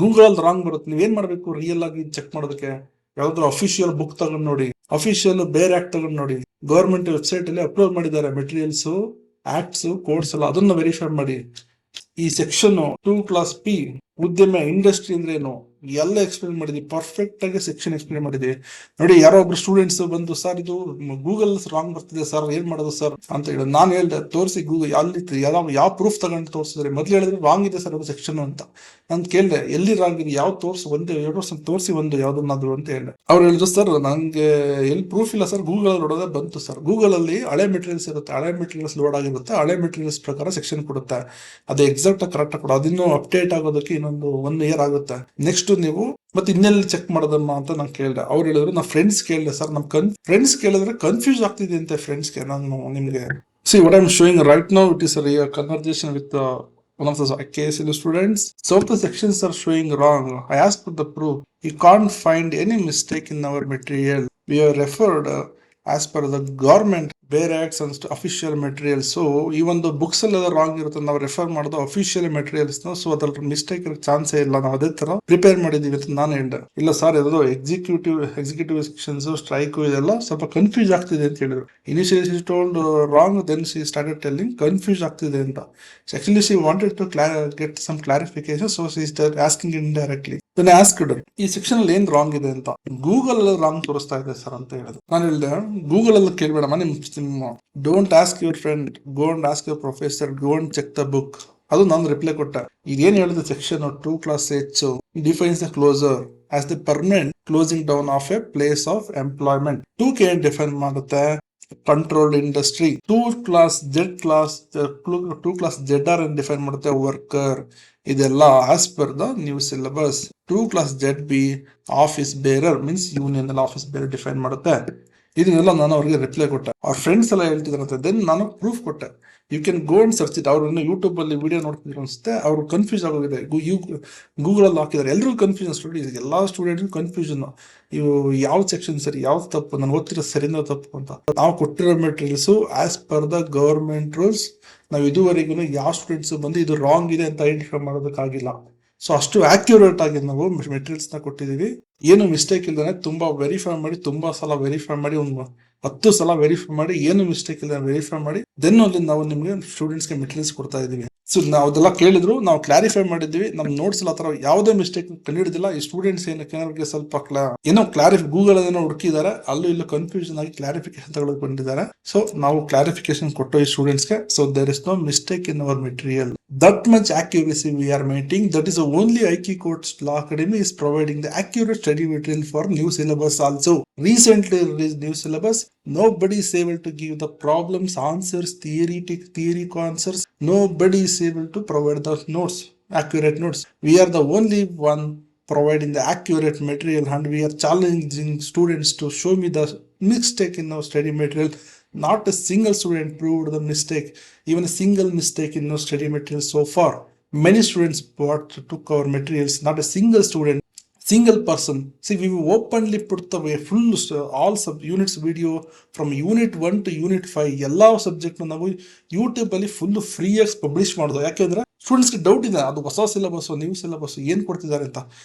ಗೂಗಲ್ ಅಲ್ಲಿ ರಾಂಗ್ ಬರುತ್ತೆ. ನೀವೇನ್ ಮಾಡ್ಬೇಕು? ರಿಯಲ್ ಆಗಿ ಚೆಕ್ ಮಾಡೋದಕ್ಕೆ ಯಾವ್ದಾದ್ರು ಅಫಿಷಿಯಲ್ ಬುಕ್ ತಗೊಂಡ್ ನೋಡಿ, ಅಫಿಷಿಯಲ್ ಬೇರೆ ಆಕ್ಟ್ ತಗೊಂಡ್ ನೋಡಿ, ಗವರ್ಮೆಂಟ್ ವೆಬ್ಸೈಟ್ ಅಲ್ಲಿ ಅಪ್ಲೋಡ್ ಮಾಡಿದ್ದಾರೆ ಮೆಟೀರಿಯಲ್ಸ್, ಆಕ್ಟ್ಸ್, ಕೋಡ್ಸ್ ಎಲ್ಲ, ಅದನ್ನ ವೆರಿಫೈ ಮಾಡಿ. ಈ ಸೆಕ್ಷನ್ 2 ಕ್ಲಾಸ್ P ಉದ್ಯಮ ಇಂಡಸ್ಟ್ರಿ ಅಂದ್ರೆ ಏನು ಎಲ್ಲ ಎಕ್ಸ್ಪ್ಲೇನ್ ಮಾಡಿದ್ವಿ, ಪರ್ಫೆಕ್ಟ್ ಆಗಿ ಸೆಕ್ಷನ್ ಎಕ್ಸ್ಪ್ಲೇನ್ ಮಾಡಿದ್ವಿ. ನೋಡಿ, ಯಾರೋ ಒಬ್ರು ಸ್ಟೂಡೆಂಟ್ಸ್ ಬಂದು, ಸರ್ ಇದು ಗೂಗಲ್ ರಾಂಗ್ ಬರ್ತಿದೆ ಸರ್, ಏನ್ ಮಾಡೋದು ಸರ್ ಅಂತ ಹೇಳಿ ನಾನು ಹೇಳ್ದೆ, ತೋರಿಸಿ ಗೂಗಲ್ ಅಲ್ಲಿ ಯಾವ ಪ್ರೂಫ್ ತಗೊಂಡು ತೋರಿಸಿದ್ರೆ, ಮೊದ್ಲು ಹೇಳಿದ್ರೆ ರಾಂಗ್ ಇದೆ ಸರ್ ಅದು ಸೆಕ್ಷನ್ ಅಂತ. ನಾನು ಕೇಳಿದೆ ಎಲ್ಲಿ ರಾಂಗ್ ಇದೆ, ಯಾವ ತೋರ್ಸು, ಒಂದೇ 2 ವರ್ಷ ತೋರಿಸಿ ಒಂದು ಯಾವ್ದನ್ನಾದ್ರು ಅಂತ ಹೇಳಿದೆ. ಅವ್ರು ಹೇಳಿದ್ರು, ಸರ್ ನಂಗೆ ಎಲ್ಲಿ ಪ್ರೂಫ್ ಇಲ್ಲ ಸರ್, ಗೂಗಲ್ ನೋಡೋದೇ ಬಂತು ಸರ್. ಗೂಗಲ್ ಅಲ್ಲಿ ಹಳೆ ಮೆಟೀರಿಯಲ್ಸ್ ಇರುತ್ತೆ, ಹಳೆ ಮೆಟೀರಿಯಲ್ಸ್ ಲೋಡ್ ಆಗಿರುತ್ತೆ, ಹಳೆ ಮೆಟೀರಿಯಲ್ಸ್ ಪ್ರಕಾರ ಸೆಕ್ಷನ್ ಕೊಡುತ್ತೆ, ಅದು ಎಕ್ಸಾಕ್ಟ್ ಆಗಿ ಕರೆಕ್ಟ್ ಆಗಿ ಕೊಡು, ಅದಿನ್ನೂ ಅಪ್ಡೇಟ್ ಆಗೋದಕ್ಕೆ ಇನ್ನೊಂದು 1 year ಆಗುತ್ತೆ. ನೆಕ್ಸ್ಟ್ ನೀವು ಮತ್ತೆ ಇನ್ನೆಲ್ಲಿ ಚೆಕ್ ಮಾಡೋದಮ್ಮ ಅಂತ ನಾನು ಕೇಳಿದೆ. ಅವ್ರು ಹೇಳಿದ್ರು, ನಾ ಫ್ರೆಂಡ್ಸ್ ಕೇಳಿದೆ ಸರ್, ನಮ್ ಫ್ರೆಂಡ್ಸ್ ಕೇಳಿದ್ರೆ ಕನ್ಫ್ಯೂಸ್ ಆಗ್ತಿದೆ ಅಂತೆ ಫ್ರೆಂಡ್ಸ್ಗೆ. ನಾನು ನಿಮ್ಗೆ see what I'm showing right now, it is a real conversation with one of the KSLU students. So the sections are showing wrong. I asked for the proof. You can't find any mistake in our material. We have referred as per the government ಬೇರೆ ಆಕ್ಟ್ಸ್ ಅನ್ಸ್ಟ್ ಅಫಿಷಿಯಲ್ ಮೆಟೀರಿಯಲ್. ಸೊ ಈ ಒಂದು ಬುಕ್ಸ್ ಎಲ್ಲ ರಾಂಗ್ ಇರುತ್ತೆ, ನಾವು ರೆಫರ್ ಮಾಡೋದು ಅಫಿಷಿಯಲ್ ಮೆಟೀರಿಯಲ್ಸ್ ನ. ಸೊ ಅದ್ರಲ್ಲಿ ಮಿಸ್ಟೇಕ್ ಚಾನ್ಸೇ ಇಲ್ಲ, ನಾವು ಅದೇ ತರ ಪ್ರಿಪೇರ್ ಮಾಡಿದೀವಿ ಅಂತ ನಾನು ಹೇಳಿದೆ. ಇಲ್ಲ ಸರ್, ಇದು ಎಕ್ಸಿಕ್ಯೂಟಿವ್ ಸೆಕ್ಷನ್ಸ್ ಸ್ಟ್ರೈಕ್ ಇದೆಲ್ಲ ಸ್ವಲ್ಪ ಕನ್ಫ್ಯೂಸ್ ಆಗ್ತಿದೆ ಅಂತ ಹೇಳಿದ್ರು. Initially she told wrong, then she started telling confuse ಆಗ್ತಿದೆ ಅಂತ. Actually she wanted to get some clarification, so she start asking indirectly. ಈ ಸೆಕ್ಷನ್ ಅಲ್ಲಿ ಏನ್ ರಾಂಗ್ ಇದೆ ಅಂತ. ಗೂಗಲ್ ಅಲ್ಲಿ ರಾಂಗ್ ತೋರಿಸ್ತಾ ಇದೆ ಸರ್ ಅಂತ ಹೇಳಿದ್ರು. ನಾನು ಹೇಳಿದೆ, ಗೂಗಲ್ ಅಲ್ಲಿ ಕೇಳ್ಬೇಡಮ್ಮ, ನಿಮ್ಮ don't ask your friend, go and ask your professor, go and check the book. ಅದು ನಾನು ರಿಪ್ಲೈ ಕೊಟ್ಟೆ. ಇದೇನ್ ಹೇಳಿದೆ section 2 class H defines the closure as the permanent closing down of a place of employment. 2K define ಮಾಡುತ್ತೆ controlled industry. 2 class Z define ಮಾಡುತ್ತೆ ವರ್ಕರ್. ಇದೆಲ್ಲ as per the new syllabus. 2 class ZB office bearer means union ಎಲ್ಲ ಆಫೀಸ್ ಬೇರರ್ ಡಿಫೈನ್ ಮಾಡುತ್ತೆ. ಇದನ್ನೆಲ್ಲ ನಾನು ಅವ್ರಿಗೆ ರಿಪ್ಲೈ ಕೊಟ್ಟೆ. ಅವ್ರ ಫ್ರೆಂಡ್ಸ್ ಎಲ್ಲ ಹೇಳ್ತಿದ್ರಂತೆ. ದೆನ್ ನಾನು ಪ್ರೂಫ್ ಕೊಟ್ಟೆ. You can go and search it. ಅವ್ರು ಯೂಟ್ಯೂಬ್ ಅಲ್ಲಿ ವಿಡಿಯೋ ನೋಡ್ತಿದ್ರು ಅನ್ಸುತ್ತೆ, ಅವ್ರು ಕನ್ಫ್ಯೂಸ್ ಆಗೋಗಿದೆ. ಗೂಗಲ್ ಅಲ್ಲಿ ಹಾಕಿದ್ದಾರೆ, ಎಲ್ಲರೂ ಕನ್ಫ್ಯೂಷನ್. ಸ್ಟೂಡೆಂಟ್ಸ್ ಎಲ್ಲಾ ಸ್ಟೂಡೆಂಟ್ಸ್ ಕನ್ಫ್ಯೂಷನ್, ಇವು ಯಾವ ಸೆಕ್ಷನ್ ಸರಿ, ಯಾವ್ದು ತಪ್ಪು, ನಾನು ಓದ್ತಿರೋ ಸರಿನೋ ತಪ್ಪು ಅಂತ. ನಾವು ಕೊಟ್ಟಿರೋ materials as per the government rules. ನಾವು ಇದುವರೆಗೂ ಯಾವ ಸ್ಟೂಡೆಂಟ್ಸ್ ಬಂದು ಇದು ರಾಂಗ್ ಇದೆ ಅಂತ ಐಡೆಂಟಿಫೈ ಮಾಡೋದಕ್ಕಾಗಿಲ್ಲ. ಸೊ ಅಷ್ಟು ಆಕ್ಯುರೇಟ್ ಆಗಿ ನಾವು ಮೆಟೀರಿಯಲ್ಸ್ ನ ಕೊಟ್ಟಿದೀವಿ. ಏನು ಮಿಸ್ಟೇಕ್ ಇಲ್ದಾನೆ ತುಂಬಾ ವೆರಿಫೈ ಮಾಡಿ, ತುಂಬಾ ಸಲ ವೆರಿಫೈ ಮಾಡಿ, 10 ಸಲ ವೆರಿಫೈ ಮಾಡಿ, ಏನು ಮಿಸ್ಟೇಕ್ ಇಲ್ಲ ವೆರಿಫೈ ಮಾಡಿ, ದೆನ್ ಅಲ್ಲಿ ನಾವು ನಿಮ್ಗೆ ಸ್ಟೂಡೆಂಟ್ಸ್ಗೆ ಮೆಟೀರಿಯಲ್ಸ್ ಕೊಡ್ತಾ ಇದೀವಿ. ಸೊ ನಾವು ಅದೆಲ್ಲ ಕೇಳಿದ್ರು, ನಾವು ಕ್ಲಾರಿಫೈ ಮಾಡಿದ್ವಿ. ನಮ್ ನೋಟ್ಸ್ ಎಲ್ಲ ತರ ಯಾವುದೇ ಮಿಸ್ಟೇಕ್ ಕಂಡುಹಿಡಿದಿಲ್ಲ. ಈ ಸ್ಟೂಡೆಂಟ್ಸ್ ಏನಕ್ಕೆ ಸ್ವಲ್ಪ ಏನೋ ಗೂಗಲ್ ಏನೋ ಹುಡುಕಿದ್ದಾರೆ, ಅಲ್ಲೂ ಇಲ್ಲೂ ಕನ್ಫ್ಯೂಷನ್ ಆಗಿ ಕ್ಲಾರಿಫಿಕೇಶನ್ ತಗೊಳ್ಕೊಂಡಿದ್ದಾರೆ. ಸೊ ನಾವು ಕ್ಲಾರಿಫಿಕೇಶನ್ ಕೊಟ್ಟು ಈ ಸ್ಟೂಡೆಂಟ್ಸ್ಗೆ. So there is no mistake in our material. That much accuracy we are maintaining. That is the only IQ Courts Law Academy is providing the accurate study material for new syllabus also. Recently released new syllabus, nobody is able to give the problems, answers, theory answers. Nobody is able to provide the notes, accurate notes. We are the only one providing the accurate material, and we are challenging students to show me the mistake in our study material. Not a single student proved the mistake, even a single mistake in no study material so far. Many students took our materials, not a single person. See, we openly put the way full all sub units video from unit 1 to unit 5 ಎಲ್ಲ ಸಬ್ಜೆಕ್ಟ್ ನಾವು ಯೂಟ್ಯೂಬ್ ಅಲ್ಲಿ ಫುಲ್ ಫ್ರೀ ಆಗಿ ಪಬ್ಲಿಷ್ ಮಾಡೋದು. ಯಾಕೆಂದ್ರೆ ಸ್ಟೂಡೆಂಟ್ಸ್ಗೆ ಡೌಟ್ ಇದೆ, ಅದು ಹೊಸ ಸಿಲೆಬಸ್, ನ್ಯೂ ಸಿಲೆಬಸ್ ಏನ್ ಕೊಡ್ತಿದ್ದಾರೆ ಅಂತ.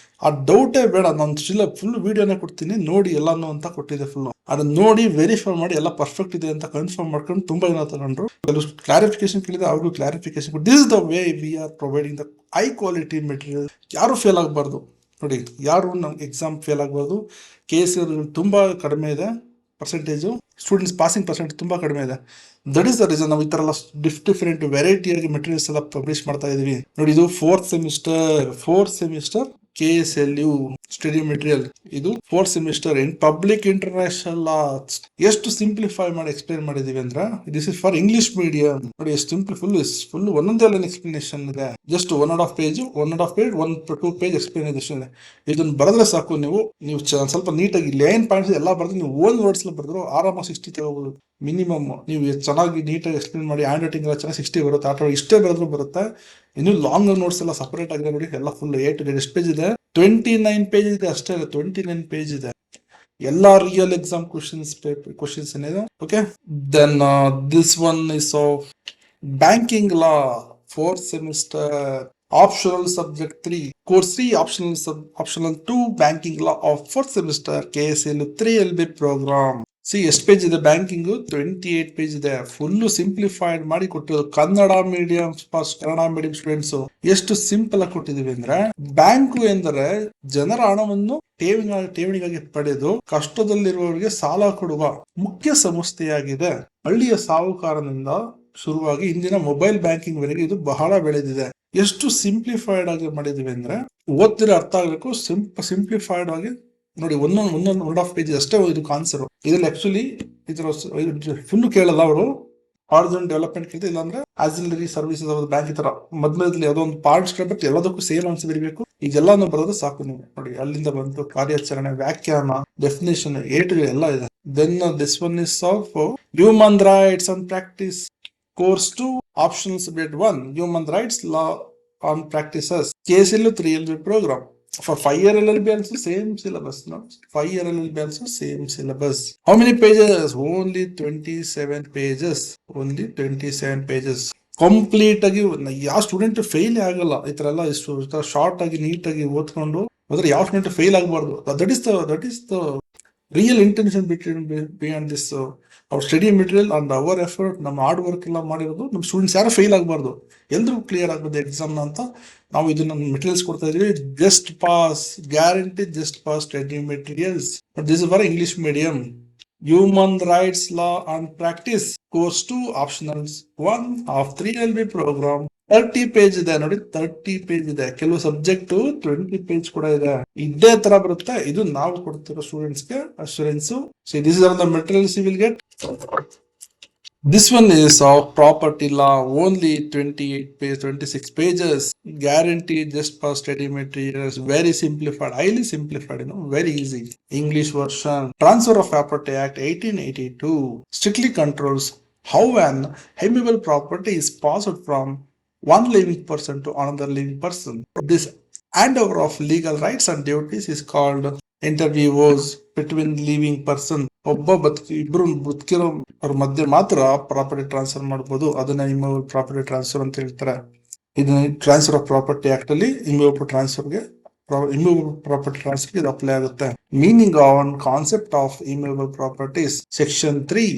ಆ ಡೌಟೇ ಬೇಡ, ನಾನು ಫುಲ್ ವಿಡಿಯೋನೇ ಕೊಡ್ತೀನಿ ನೋಡಿ ಎಲ್ಲಾನು ಅಂತ ಕೊಟ್ಟಿದೆ. ಫುಲ್ ಅದನ್ನ ನೋಡಿ ವೆರಿಫೈ ಮಾಡಿ ಎಲ್ಲ ಪರ್ಫೆಕ್ಟ್ ಇದೆ ಅಂತ ಕನ್ಫರ್ಮ್ ಮಾಡ್ಕೊಂಡು ತುಂಬಾ ಜನ ತಗೊಂಡ್ರು. ಕ್ಲಾರಿಫಿಕೇಶನ್ ಕೇಳಿದ್ರೆ ಅವ್ರಿಗೂ clarification. This is the way we are providing the high quality material. ಯಾರು ಫೇಲ್ ಆಗಬಾರ್ದು ನೋಡಿ, ಯಾರು ನಮ್ಗೆ ಎಕ್ಸಾಮ್ ಫೇಲ್ ಆಗಬಾರ್ದು. KSLU ತುಂಬಾ ಕಡಿಮೆ ಇದೆ ಪರ್ಸೆಂಟೇಜು, ಸ್ಟೂಡೆಂಟ್ಸ್ ಪಾಸಿಂಗ್ ಪರ್ಸೆಂಟ್ ತುಂಬಾ ಕಡಿಮೆ ಇದೆ. ದಟ್ ಈಸ್ ದ ರೀಸನ್ ನಾವು ಈ ತರ ಎಲ್ಲ ಡಿಫ್ರೆಂಟ್ ವೆರೈಟಿಯಾಗಿ ಮೆಟೀರಿಯಲ್ಸ್ ಎಲ್ಲ ಪಬ್ಲಿಷ್ ಮಾಡ್ತಾ ಇದೀವಿ. ನೋಡಿ, ಇದು fourth semester KSLU study material. ಇದು 4th semester in public international ಲಾ. ಎಷ್ಟು ಸಿಂಪ್ಲಿಫೈ ಮಾಡಿ ಎಕ್ಸ್ಪ್ಲೇನ್ ಮಾಡಿದೀವಿ ಅಂದ್ರೆ, this is for English medium. ನೋಡಿ, ಎಷ್ಟು ಸಿಂಪಲ್, ಫುಲ್ ಒಂದೊಂದೇ ಎಕ್ಸ್ಪ್ಲನೇಷನ್ ಇದೆ. ಜಸ್ಟ್ 1.5 ಪೇಜ್ 1 ಪೇಜ್ ಎಕ್ಸ್ಪ್ಲನೇಷನ್ ಇದೆ. ಇದನ್ನ ಬರೆದ್ರೆ ಸಾಕು. ನೀವು ಸ್ವಲ್ಪ ನೀಟಾಗಿ ಲೈನ್ ಪಾಯಿಂಟ್ಸ್ ಎಲ್ಲ ಬರೆದು ನೀವು ಓನ್ ವರ್ಡ್ಸ್ ಬರೆದ್ರು ಆರಾಮಾಗಿ 60 ತಗೋಬಹುದು ಮಿನಿಮಮ್. ನೀವು ಚೆನ್ನಾಗಿ ನೀಟಾಗಿ ಎಕ್ಸ್ಪ್ಲೇನ್ ಮಾಡಿ, ಹ್ಯಾಂಡ್ ರೈಟಿಂಗ್ ಎಲ್ಲ ಚೆನ್ನಾಗಿ 60 ಬರುತ್ತೆ. ಆಟ ಇಷ್ಟೇ ಬರೆದ್ರು ಬರುತ್ತೆ. ಇನ್ನು ಲಾಂಗ್ ನೋಟ್ಸ್ ಎಲ್ಲ ಸಪರೇಟ್ ಆಗಿದೆ ನೋಡಿ, ಎಲ್ಲ ಫುಲ್ 8 ಎಷ್ಟು ಪೇಜ್ ಇದೆ? 29 ಪೇಜ್ ಇದೆ ಅಷ್ಟೇ. 29 ಪೇಜ್ ಇದೆ. ಎಲ್ಲ ರಿಯಲ್ ಎಕ್ಸಾಮ್ ಕ್ವಶನ್ಸ್ ಏನಿದೆ. Okay, then this one is of banking law 4th semester Optional subject 3, course 3, optional 2, banking law of 4th semester, KSL 3LB program. C ಎಷ್ಟು ಪೇಜ್ ಇದೆ ಬ್ಯಾಂಕಿಂಗ್, 28 ಪೇಜ್ ಇದೆ. ಫುಲ್ ಸಿಂಪ್ಲಿಫೈಡ್ ಮಾಡಿ ಕೊಟ್ಟಿರೋದು. ಕನ್ನಡ ಮೀಡಿಯಂ ಸ್ಟೂಡೆಂಟ್ಸ್ ಎಷ್ಟು ಸಿಂಪಲ್ ಆಗಿ ಕೊಟ್ಟಿದೀವಿ ಅಂದ್ರೆ, ಬ್ಯಾಂಕು ಎಂದರೆ ಜನರ ಹಣವನ್ನು ಠೇವಣಿಗಾಗಿ ಪಡೆದು ಕಷ್ಟದಲ್ಲಿರುವವರಿಗೆ ಸಾಲ ಕೊಡುವ ಮುಖ್ಯ ಸಂಸ್ಥೆಯಾಗಿದೆ. ಹಳ್ಳಿಯ ಸಾಹುಕಾರನಿಂದ ಶುರುವಾಗಿ ಇಂದಿನ ಮೊಬೈಲ್ ಬ್ಯಾಂಕಿಂಗ್ ವರೆಗೆ ಇದು ಬಹಳ ಬೆಳೆದಿದೆ. ಎಷ್ಟು ಸಿಂಪ್ಲಿಫೈಡ್ ಆಗಿ ಮಾಡಿದೀವಿ ಅಂದ್ರೆ, ಓದ್ತಿರೋ ಅರ್ಥ ಆಗ್ಬೇಕು. ಸಿಂಪ್ಲಿಫೈಡ್ ಆಗಿ ನೋಡಿ, ಒಂದೊಂದು 1.5 ಪೇಜ್ ಅಷ್ಟೇ ಇದು ಕಾನ್ಸೆಪ್ಟ್. ಇದ್ರಲ್ಲಿ ಆಕ್ಚುಲಿ ಇದರ ಫುಲ್ ಕೇಳಲ್ಲ ಅವರು. ಆರ್ಜನ್ ಡೆವಲಪ್ಮೆಂಟ್ ಕೇಳ್ತಾ, ಇಲ್ಲಾಂದ್ರೆ ಆಕ್ಸಿಲರಿ ಸರ್ವಿಸಸ್ ಆಫ್ ಬ್ಯಾಂಕ್ ಈ ತರ ಮಧ್ಯದಲ್ಲಿ ಯಾವುದೋ ಒಂದು ಪಾರ್ಟ್ಸ್ ಬಟ್ ಎಲ್ಲದಕ್ಕೂ ಸೇಮ್ ಆನ್ಸರ್ ಬರಬೇಕು. ಈಗೆಲ್ಲಾನು ಬರೋದು ಸಾಕು ನೀವು ನೋಡಿ. ಅಲ್ಲಿಂದ ಬಂತು ಕಾರ್ಯಾಚರಣೆ, ವ್ಯಾಖ್ಯಾನ, ಡೆಫಿನೇಷನ್, ಎಲ್ಲ ಇದೆ. Then this one is of human rights and practice. Course 2, optional subject 1, human rights law on practices, KSL 3LB program. For 5-year LLB also same syllabus, no? 5-year LLB also same syllabus. How many pages? Only 27 pages. Only 27 pages. Complete ಆಗಿ ಯಾವ ಸ್ಟೂಡೆಂಟ್ ಫೇಲ್ ಆಗಲ್ಲ. ಈ ತರ ಎಲ್ಲ ಇಷ್ಟು ಶಾರ್ಟ್ ಆಗಿ ನೀಟ್ ಆಗಿ ಓದ್ಕೊಂಡು ಹೋದ್ರೆ ಯಾವ ಸ್ಟೂಡೆಂಟ್ ಫೇಲ್ ಆಗಬಾರ್ದು. That is the real intention behind this ಅವ್ರ study material and our effort. ನಮ್ಮ ಹಾರ್ಡ್ ವರ್ಕ್ ಎಲ್ಲ ಮಾಡಿರೋದು ನಮ್ಮ ಸ್ಟೂಡೆಂಟ್ಸ್ ಯಾರು ಫೇಲ್ ಆಗಬಾರ್ದು, ಎಲ್ರಿಗೂ ಕ್ಲಿಯರ್ ಆಗಬಹುದು ಎಕ್ಸಾಮ್ ಅಂತ ನಾವು ಇದನ್ನ ಮೆಟೀರಿಯಲ್ಸ್ ಕೊಡ್ತಾ ಇದೀವಿ. Just pass, guarantee just pass study materials. But this is for English medium. Human rights law and practice, course 2, optionals 1 of 3LB program. 30 page ಇದೆ ನೋಡಿ, 30 ಪೇಜ್ ಇದೆ. ಕೆಲವು ಸಬ್ಜೆಕ್ಟ್ 20 ಪೇಜ್ ಕೂಡ ಇದೆ. ಇದೇ ತರ ಬರುತ್ತೆ. ಇದು ನಾವು ಕೊಡ್ತಿರೋ ಸ್ಟೂಡೆಂಟ್ಸ್ ಗೆ assurance. So this is are the materials you will get. This one is of property law, only 26 pages. Guarantee just for study materials, very simplified, highly simplified, very easy. English version. Transfer of Property Act 1882 strictly controls how an immovable property is passed from one living person to another living person. This handover of legal rights and duties is called interviews between living person. ಇಬ್ರು ಬದುಕಿರೋ ಅವ್ರ ಮಧ್ಯೆ ಮಾತ್ರ ಪ್ರಾಪರ್ಟಿ ಟ್ರಾನ್ಸ್ಫರ್ ಮಾಡಬಹುದು. ಅದನ್ನ ಇಮ್ಮೂವಬಲ್ ಪ್ರಾಪರ್ಟಿ ಟ್ರಾನ್ಸ್ಫರ್ ಅಂತ ಹೇಳ್ತಾರೆ. ಇದನ್ನ ಟ್ರಾನ್ಸ್ಫರ್ ಆಫ್ ಪ್ರಾಪರ್ಟಿ ಆಕ್ಟ್ ಅಲ್ಲಿ ಇಮ್ಮೂವಬಲ್ ಪ್ರಾಪರ್ಟಿ ಟ್ರಾನ್ಸ್ಫರ್ ಇದು ಅಪ್ಲೈ ಆಗುತ್ತೆ. Meaning on concept of immovable properties, section 3,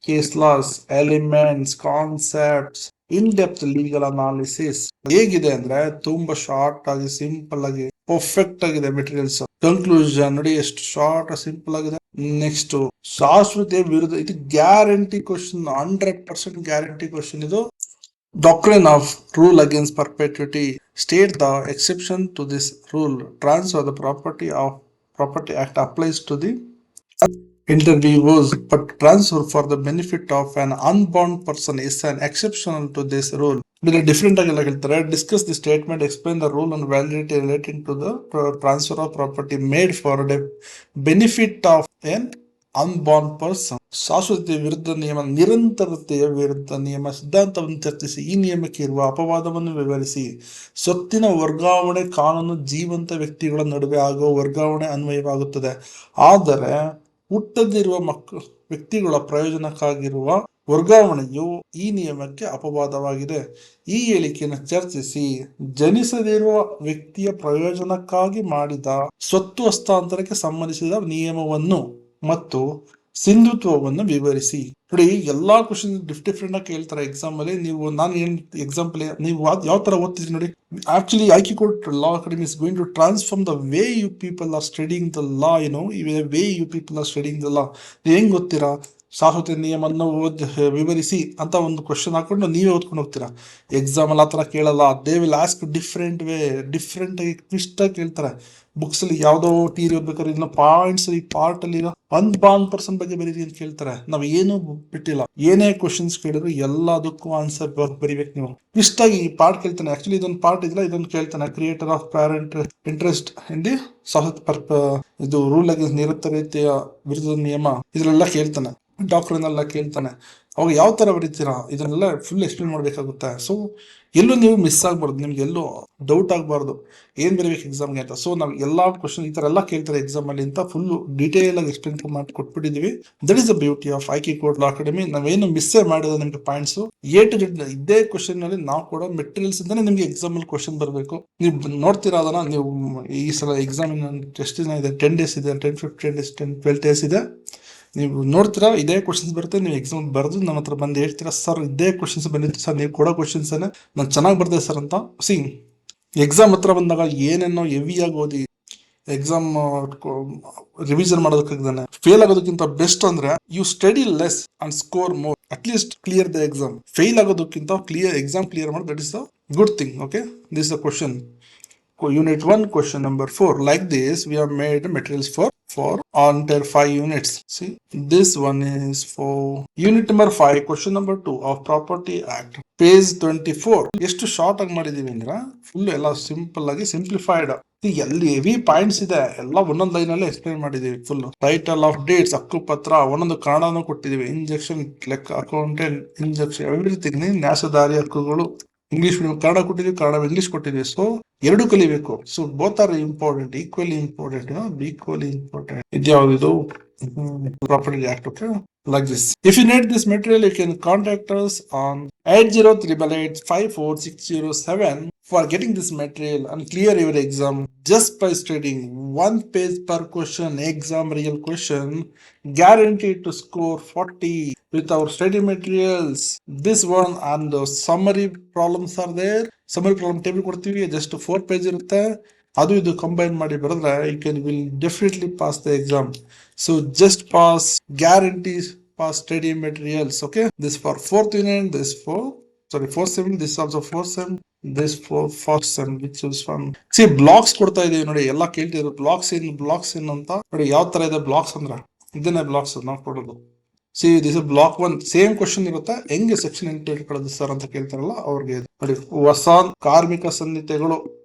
case laws, elements, concepts, in depth legal analysis. ಹೇಗಿದೆ ಅಂದ್ರೆ ತುಂಬಾ ಶಾರ್ಟ್ ಆಗಿ, ಸಿಂಪಲ್ ಆಗಿ, ಪರ್ಫೆಕ್ಟ್ ಆಗಿದೆ ಮೆಟೀರಿಯಲ್ಸ್. ಕನ್ಕ್ಲೂಷನ್ ನೋಡಿ ಎಷ್ಟು ಶಾರ್ಟ್ ಸಿಂಪಲ್ ಆಗಿದೆ. ನೆಕ್ಸ್ಟ್ ಶಾಶ್ವತ ವಿರುದ್ಧ, ಇದು ಗ್ಯಾರಂಟಿ ಕ್ವಶನ್, 100% ಗ್ಯಾರಂಟಿ ಕ್ವಶನ್. ಇದು doctrine of rule against perpetuity. State the exception to this rule. Transfer the property of property act applies to the interviews, but transfer for the benefit of an unbound person is an exceptional to this rule. Different ಆಗಿ ಎಲ್ಲ ಹೇಳ್ತಾರೆ. Discuss the statement, explain the rule and validity relating to the transfer of property made for the benefit of an unborn person. ಶಾಶ್ವತೆಯ ವಿರುದ್ಧ ನಿಯಮ, ನಿರಂತರತೆಯ ವಿರುದ್ಧ ನಿಯಮ ಸಿದ್ಧಾಂತವನ್ನು ಚರ್ಚಿಸಿ ಈ ನಿಯಮಕ್ಕೆ ಇರುವ ಅಪವಾದವನ್ನು ವಿವರಿಸಿ. ಸ್ವತ್ತಿನ ವರ್ಗಾವಣೆ ಕಾನೂನು ಜೀವಂತ ವ್ಯಕ್ತಿಗಳ ನಡುವೆ ಆಗುವ ವರ್ಗಾವಣೆ ಅನ್ವಯವಾಗುತ್ತದೆ, ಆದರೆ ಹುಟ್ಟದಿರುವ ವ್ಯಕ್ತಿಗಳ ಪ್ರಯೋಜನಕ್ಕಾಗಿರುವ ವರ್ಗಾವಣೆಯು ಈ ನಿಯಮಕ್ಕೆ ಅಪವಾದವಾಗಿದೆ. ಈ ಹೇಳಿಕೆಯನ್ನು ಚರ್ಚಿಸಿ ಜನಿಸದಿರುವ ವ್ಯಕ್ತಿಯ ಪ್ರಯೋಜನಕ್ಕಾಗಿ ಮಾಡಿದ ಸ್ವತ್ತು ಹಸ್ತಾಂತರಕ್ಕೆ ಸಂಬಂಧಿಸಿದ ನಿಯಮವನ್ನು ಮತ್ತು ಸಿಂಧುತ್ವವನ್ನು ವಿವರಿಸಿ. ನೋಡಿ, ಎಲ್ಲಾ ಕ್ವಶನ್ ಡಿಫ್ರೆಂಟ್ ಆಗಿ ಕೇಳ್ತಾರೆ ಎಕ್ಸಾಮ್ ಅಲ್ಲಿ. ನೀವು ನಾನು ಏನ್ ಎಕ್ಸಾಂಪಲ್, ನೀವು ಯಾವ ತರ ಓದ್ತಿದ್ರಿ ನೋಡಿ. Actually IQ court law academy is going to transform the way you people are studying the law. Way you people are studying the law. ನೀವು ಹೆಂಗ್ ಓದ್ತೀರಾ? ಶಾಶ್ವತ ನಿಯಮವನ್ನು ವಿವರಿಸಿ ಅಂತ ಒಂದು ಕ್ವಶನ್ ಹಾಕೊಂಡು ನೀವೇ ಓದ್ಕೊಂಡು ಹೋಗ್ತೀರಾ. ಎಕ್ಸಾಮ್ ಅಲ್ಲಿ ಆತರ ಕೇಳಲ್ಲ. They will ask different way, different ಆಗಿ ಟ್ವಿಸ್ಟ್ ಆಗಿ ಕೇಳ್ತಾರೆ. ಬುಕ್ಸ್ ಅಲ್ಲಿ ಯಾವ್ದೋ ಟೀರಿ ಓದ್ಬೇಕಾದ್ರೆ ಇದನ್ನ ಪಾಯಿಂಟ್ಸ್, ಈ ಪಾರ್ಟ್ ಅಲ್ಲಿ ಅನ್ಬಾರ್ನ್ ಪರ್ಸನ್ ಬಗ್ಗೆ ಬರೀರಿ ಅಂತ ಕೇಳ್ತಾರೆ. ನಾವ್ ಏನು ಬಿಟ್ಟಿಲ್ಲ. ಏನೇ ಕ್ವಶನ್ಸ್ ಕೇಳಿದ್ರು ಎಲ್ಲದಕ್ಕೂ ಆನ್ಸರ್ ಬರಿಬೇಕು ನೀವು. ಟ್ವಿಸ್ಟ್ ಆಗಿ ಈ ಪಾರ್ಟ್ ಕೇಳ್ತಾನೆ. ಆಕ್ಚುಲಿ ಇದೊಂದು ಪಾರ್ಟ್ ಇದಿಲ್ಲ, ಇದೊಂದು ಕೇಳ್ತಾನೆ. Creator of parent interest in the ಇದು ರೂಲ್ ಅಗೇನ್ಸ್ಟ್ ನಿರಂತರತೆಯ ವಿರುದ್ಧ ನಿಯಮ, ಇದ್ರೆಲ್ಲ ಕೇಳ್ತಾನೆ. ಡಾಕ್ಟರ್ನೆಲ್ಲ ಕೇಳ್ತಾನೆ. ಅವಾಗ ಯಾವ ತರ ಬರೀತೀರಾ ಇದನ್ನೆಲ್ಲ ಫುಲ್ ಎಕ್ಸ್ಪ್ಲೇನ್ ಮಾಡ್ಬೇಕಾಗುತ್ತೆ. ಸೊ ಎಲ್ಲೂ ನೀವು ಮಿಸ್ ಆಗ್ಬಾರ್ದು, ನಿಮ್ಗೆ ಎಲ್ಲೂ ಡೌಟ್ ಆಗಬಾರ್ದು ಏನ್ ಬರೀಬೇಕು ಎಕ್ಸಾಮ್ಗೆ ಅಂತ. ಸೊ ನಾವು ಎಲ್ಲಾ ಕ್ವಶನ್ ಈ ತರ ಎಲ್ಲ ಕೇಳ್ತಾರೆ ಎಕ್ಸಾಮ್ ಅಲ್ಲಿ ಅಂತ ಫುಲ್ ಡೀಟೇಲ್ ಆಗಿ ಎಕ್ಸ್ಪ್ಲೇನ್ ಮಾಡಿ ಕೊಟ್ಬಿಟ್ಟಿದೀವಿ. That is the beauty of IK code law academy. ನಾವೇನು ಮಿಸ್ಸೇ ಮಾಡಿದ ನಿಮ್ಗೆ ಪಾಯಿಂಟ್ಸ್ ಎ ಟು ಜೆಡ್ ಇದೇ ಕ್ವಶನ್ ನಲ್ಲಿ ನಾವು ಕೂಡ ಮೆಟೀರಿಯಲ್ಸ್ ಇಂದಾನೆ ನಿಮ್ಗೆ ಎಕ್ಸಾಮ್ ಅಲ್ಲಿ ಕ್ವಶನ್ ಬರಬೇಕು. ನೀವು ನೋಡ್ತೀರಾ ಅದನ್ನ. ನೀವು ಈ ಸಲ ಎಕ್ಸಾಮ್ ಎಷ್ಟು ದಿನ ಇದೆ, 10 days ಇದೆ, 10-15 days 10-12 days ಇದೆ. ನೀವು ನೋಡ್ತೀರಾ ಇದೇ ಕ್ವಶನ್ಸ್ ಬರುತ್ತೆ. ನೀವು ಎಕ್ಸಾಮ್ ಬರೆದು ನಮ್ಮ ಹತ್ರ ಬಂದು ಹೇಳ್ತೀರಾ, ಸರ್ ಇದೇ ಕ್ವಶನ್ಸ್ ಬಂದಿತ್ತು ಸರ್, ನೀವು ಕೊಡೋ ಕ್ವಶನ್ಸ್ ನಾನು ಚೆನ್ನಾಗಿ ಬರ್ದೆ ಸರ್ ಅಂತ. ಸಿ ಎಕ್ಸಾಮ್ ಹತ್ರ ಬಂದಾಗ ಏನೇನೋ ಹೆವಿಯಾಗಿ ಓದಿ ಎಕ್ಸಾಮ್ ರಿವಿಷನ್ ಮಾಡೋದಕ್ಕಾಗ್ದಾನೆ ಫೇಲ್ ಆಗೋದಕ್ಕಿಂತ ಬೆಸ್ಟ್ ಅಂದ್ರೆ you study less and score more, at least clear the exam. Fail ಆಗೋದಕ್ಕಿಂತ ಎಕ್ಸಾಮ್ ಕ್ಲಿಯರ್ ಮಾಡಿ, that is the good thing. Okay, this the question. Unit 1, question number 4. Like this, we have made materials for entire 5 units. See, this one is for unit number 5, question number 2 of Property Act. Page 24. ಎಷ್ಟು ಶಾರ್ಟ್ ಆಗಿ ಮಾಡಿದೀವಿ ಅಂದ್ರೆ ಫುಲ್ ಎಲ್ಲ ಸಿಂಪಲ್ ಆಗಿ ಸಿಂಪ್ಲಿಫೈಡ್. ಎಲ್ಲಿ ಹೆವಿ ಪಾಯಿಂಟ್ಸ್ ಇದೆ ಎಲ್ಲ ಒಂದೊಂದು ಲೈನ್ ಅಲ್ಲೇ ಎಕ್ಸ್ಪ್ಲೇನ್ ಮಾಡಿದೀವಿ. ಫುಲ್ ಟೈಟಲ್ ಆಫ್ ಡೇಟ್ಸ್, ಹಕ್ಕುಪತ್ರ, ಒಂದೊಂದು ಕನ್ನಡನೂ ಕೊಟ್ಟಿದೀವಿ. ಇಂಜೆಕ್ಷನ್, ಲೆಕ್ಕ, ಅಕೌಂಟೆಂಟ್, ಇಂಜೆಕ್ಷನ್, ಎವ್ರಿಥಿಂಗ್, ನ್ಯಾಸದಾರಿ ಹಕ್ಕುಗಳು. ಇಂಗ್ಲಿಷ್ ಮೀಡಿಯಂ ಕನ್ನಡ ಕೊಟ್ಟಿದ್ವಿ, ಕನ್ನಡ ಇಂಗ್ಲಿಷ್ ಕೊಟ್ಟಿದ್ವಿ. ಸೊ ಎರಡು ಕಲಿಬೇಕು. So both are important, equally important, equally important. ಇದ್ಯಾವುದು property act. Okay, like this. If you need this material, you can contact us on 8088854607 for getting this material and clear your exam just by studying 1 page per question. Exam real question, guaranteed to score 40 with our study materials. This one and the summary problems are there. Summary problem table ಕೊಡ್ತೀವಿ, ಜಸ್ಟ್ 4 page ಇರುತ್ತೆ. ಅದು ಇದು ಕಂಬೈನ್ ಮಾಡಿ ಬರೆದ್ರೆ you can will definitely pass the exam. So just pass, guarantees pass study materials. Okay, this for 4th unit, this for 4th sem, this also 4th sem, this for 1st sem, which is fun. See, blocks ಕೊಡ್ತಾ ಇದೀವಿ ನೋಡಿ, ಎಲ್ಲ ಕೇಳ್ತಿದ್ರು ಬ್ಲಾಕ್ಸ್ ಏನ್ ಅಂತ ನೋಡಿ. ಯಾವ ತರ ಇದೆ ಬ್ಲಾಕ್ಸ್ ಅಂದ್ರೆ ಇದನ್ನೇ ಬ್ಲಾಕ್ಸ್ ನಾವು ಕೊಡೋದು. See this block 1 same question ಇರುತ್ತೆ. ಹೆಂಗೆ ಸೆಕ್ಷನ್ ಎಂಟು ಹೇಳ್ಕೊಳ್ಳೋದು ಸರ್ ಅಂತ ಕೇಳ್ತಾರಲ್ಲ ಅವ್ರಿಗೆ ನೋಡಿ. ಹೊಸ ಕಾರ್ಮಿಕ ಸಂಹಿತೆಗಳು,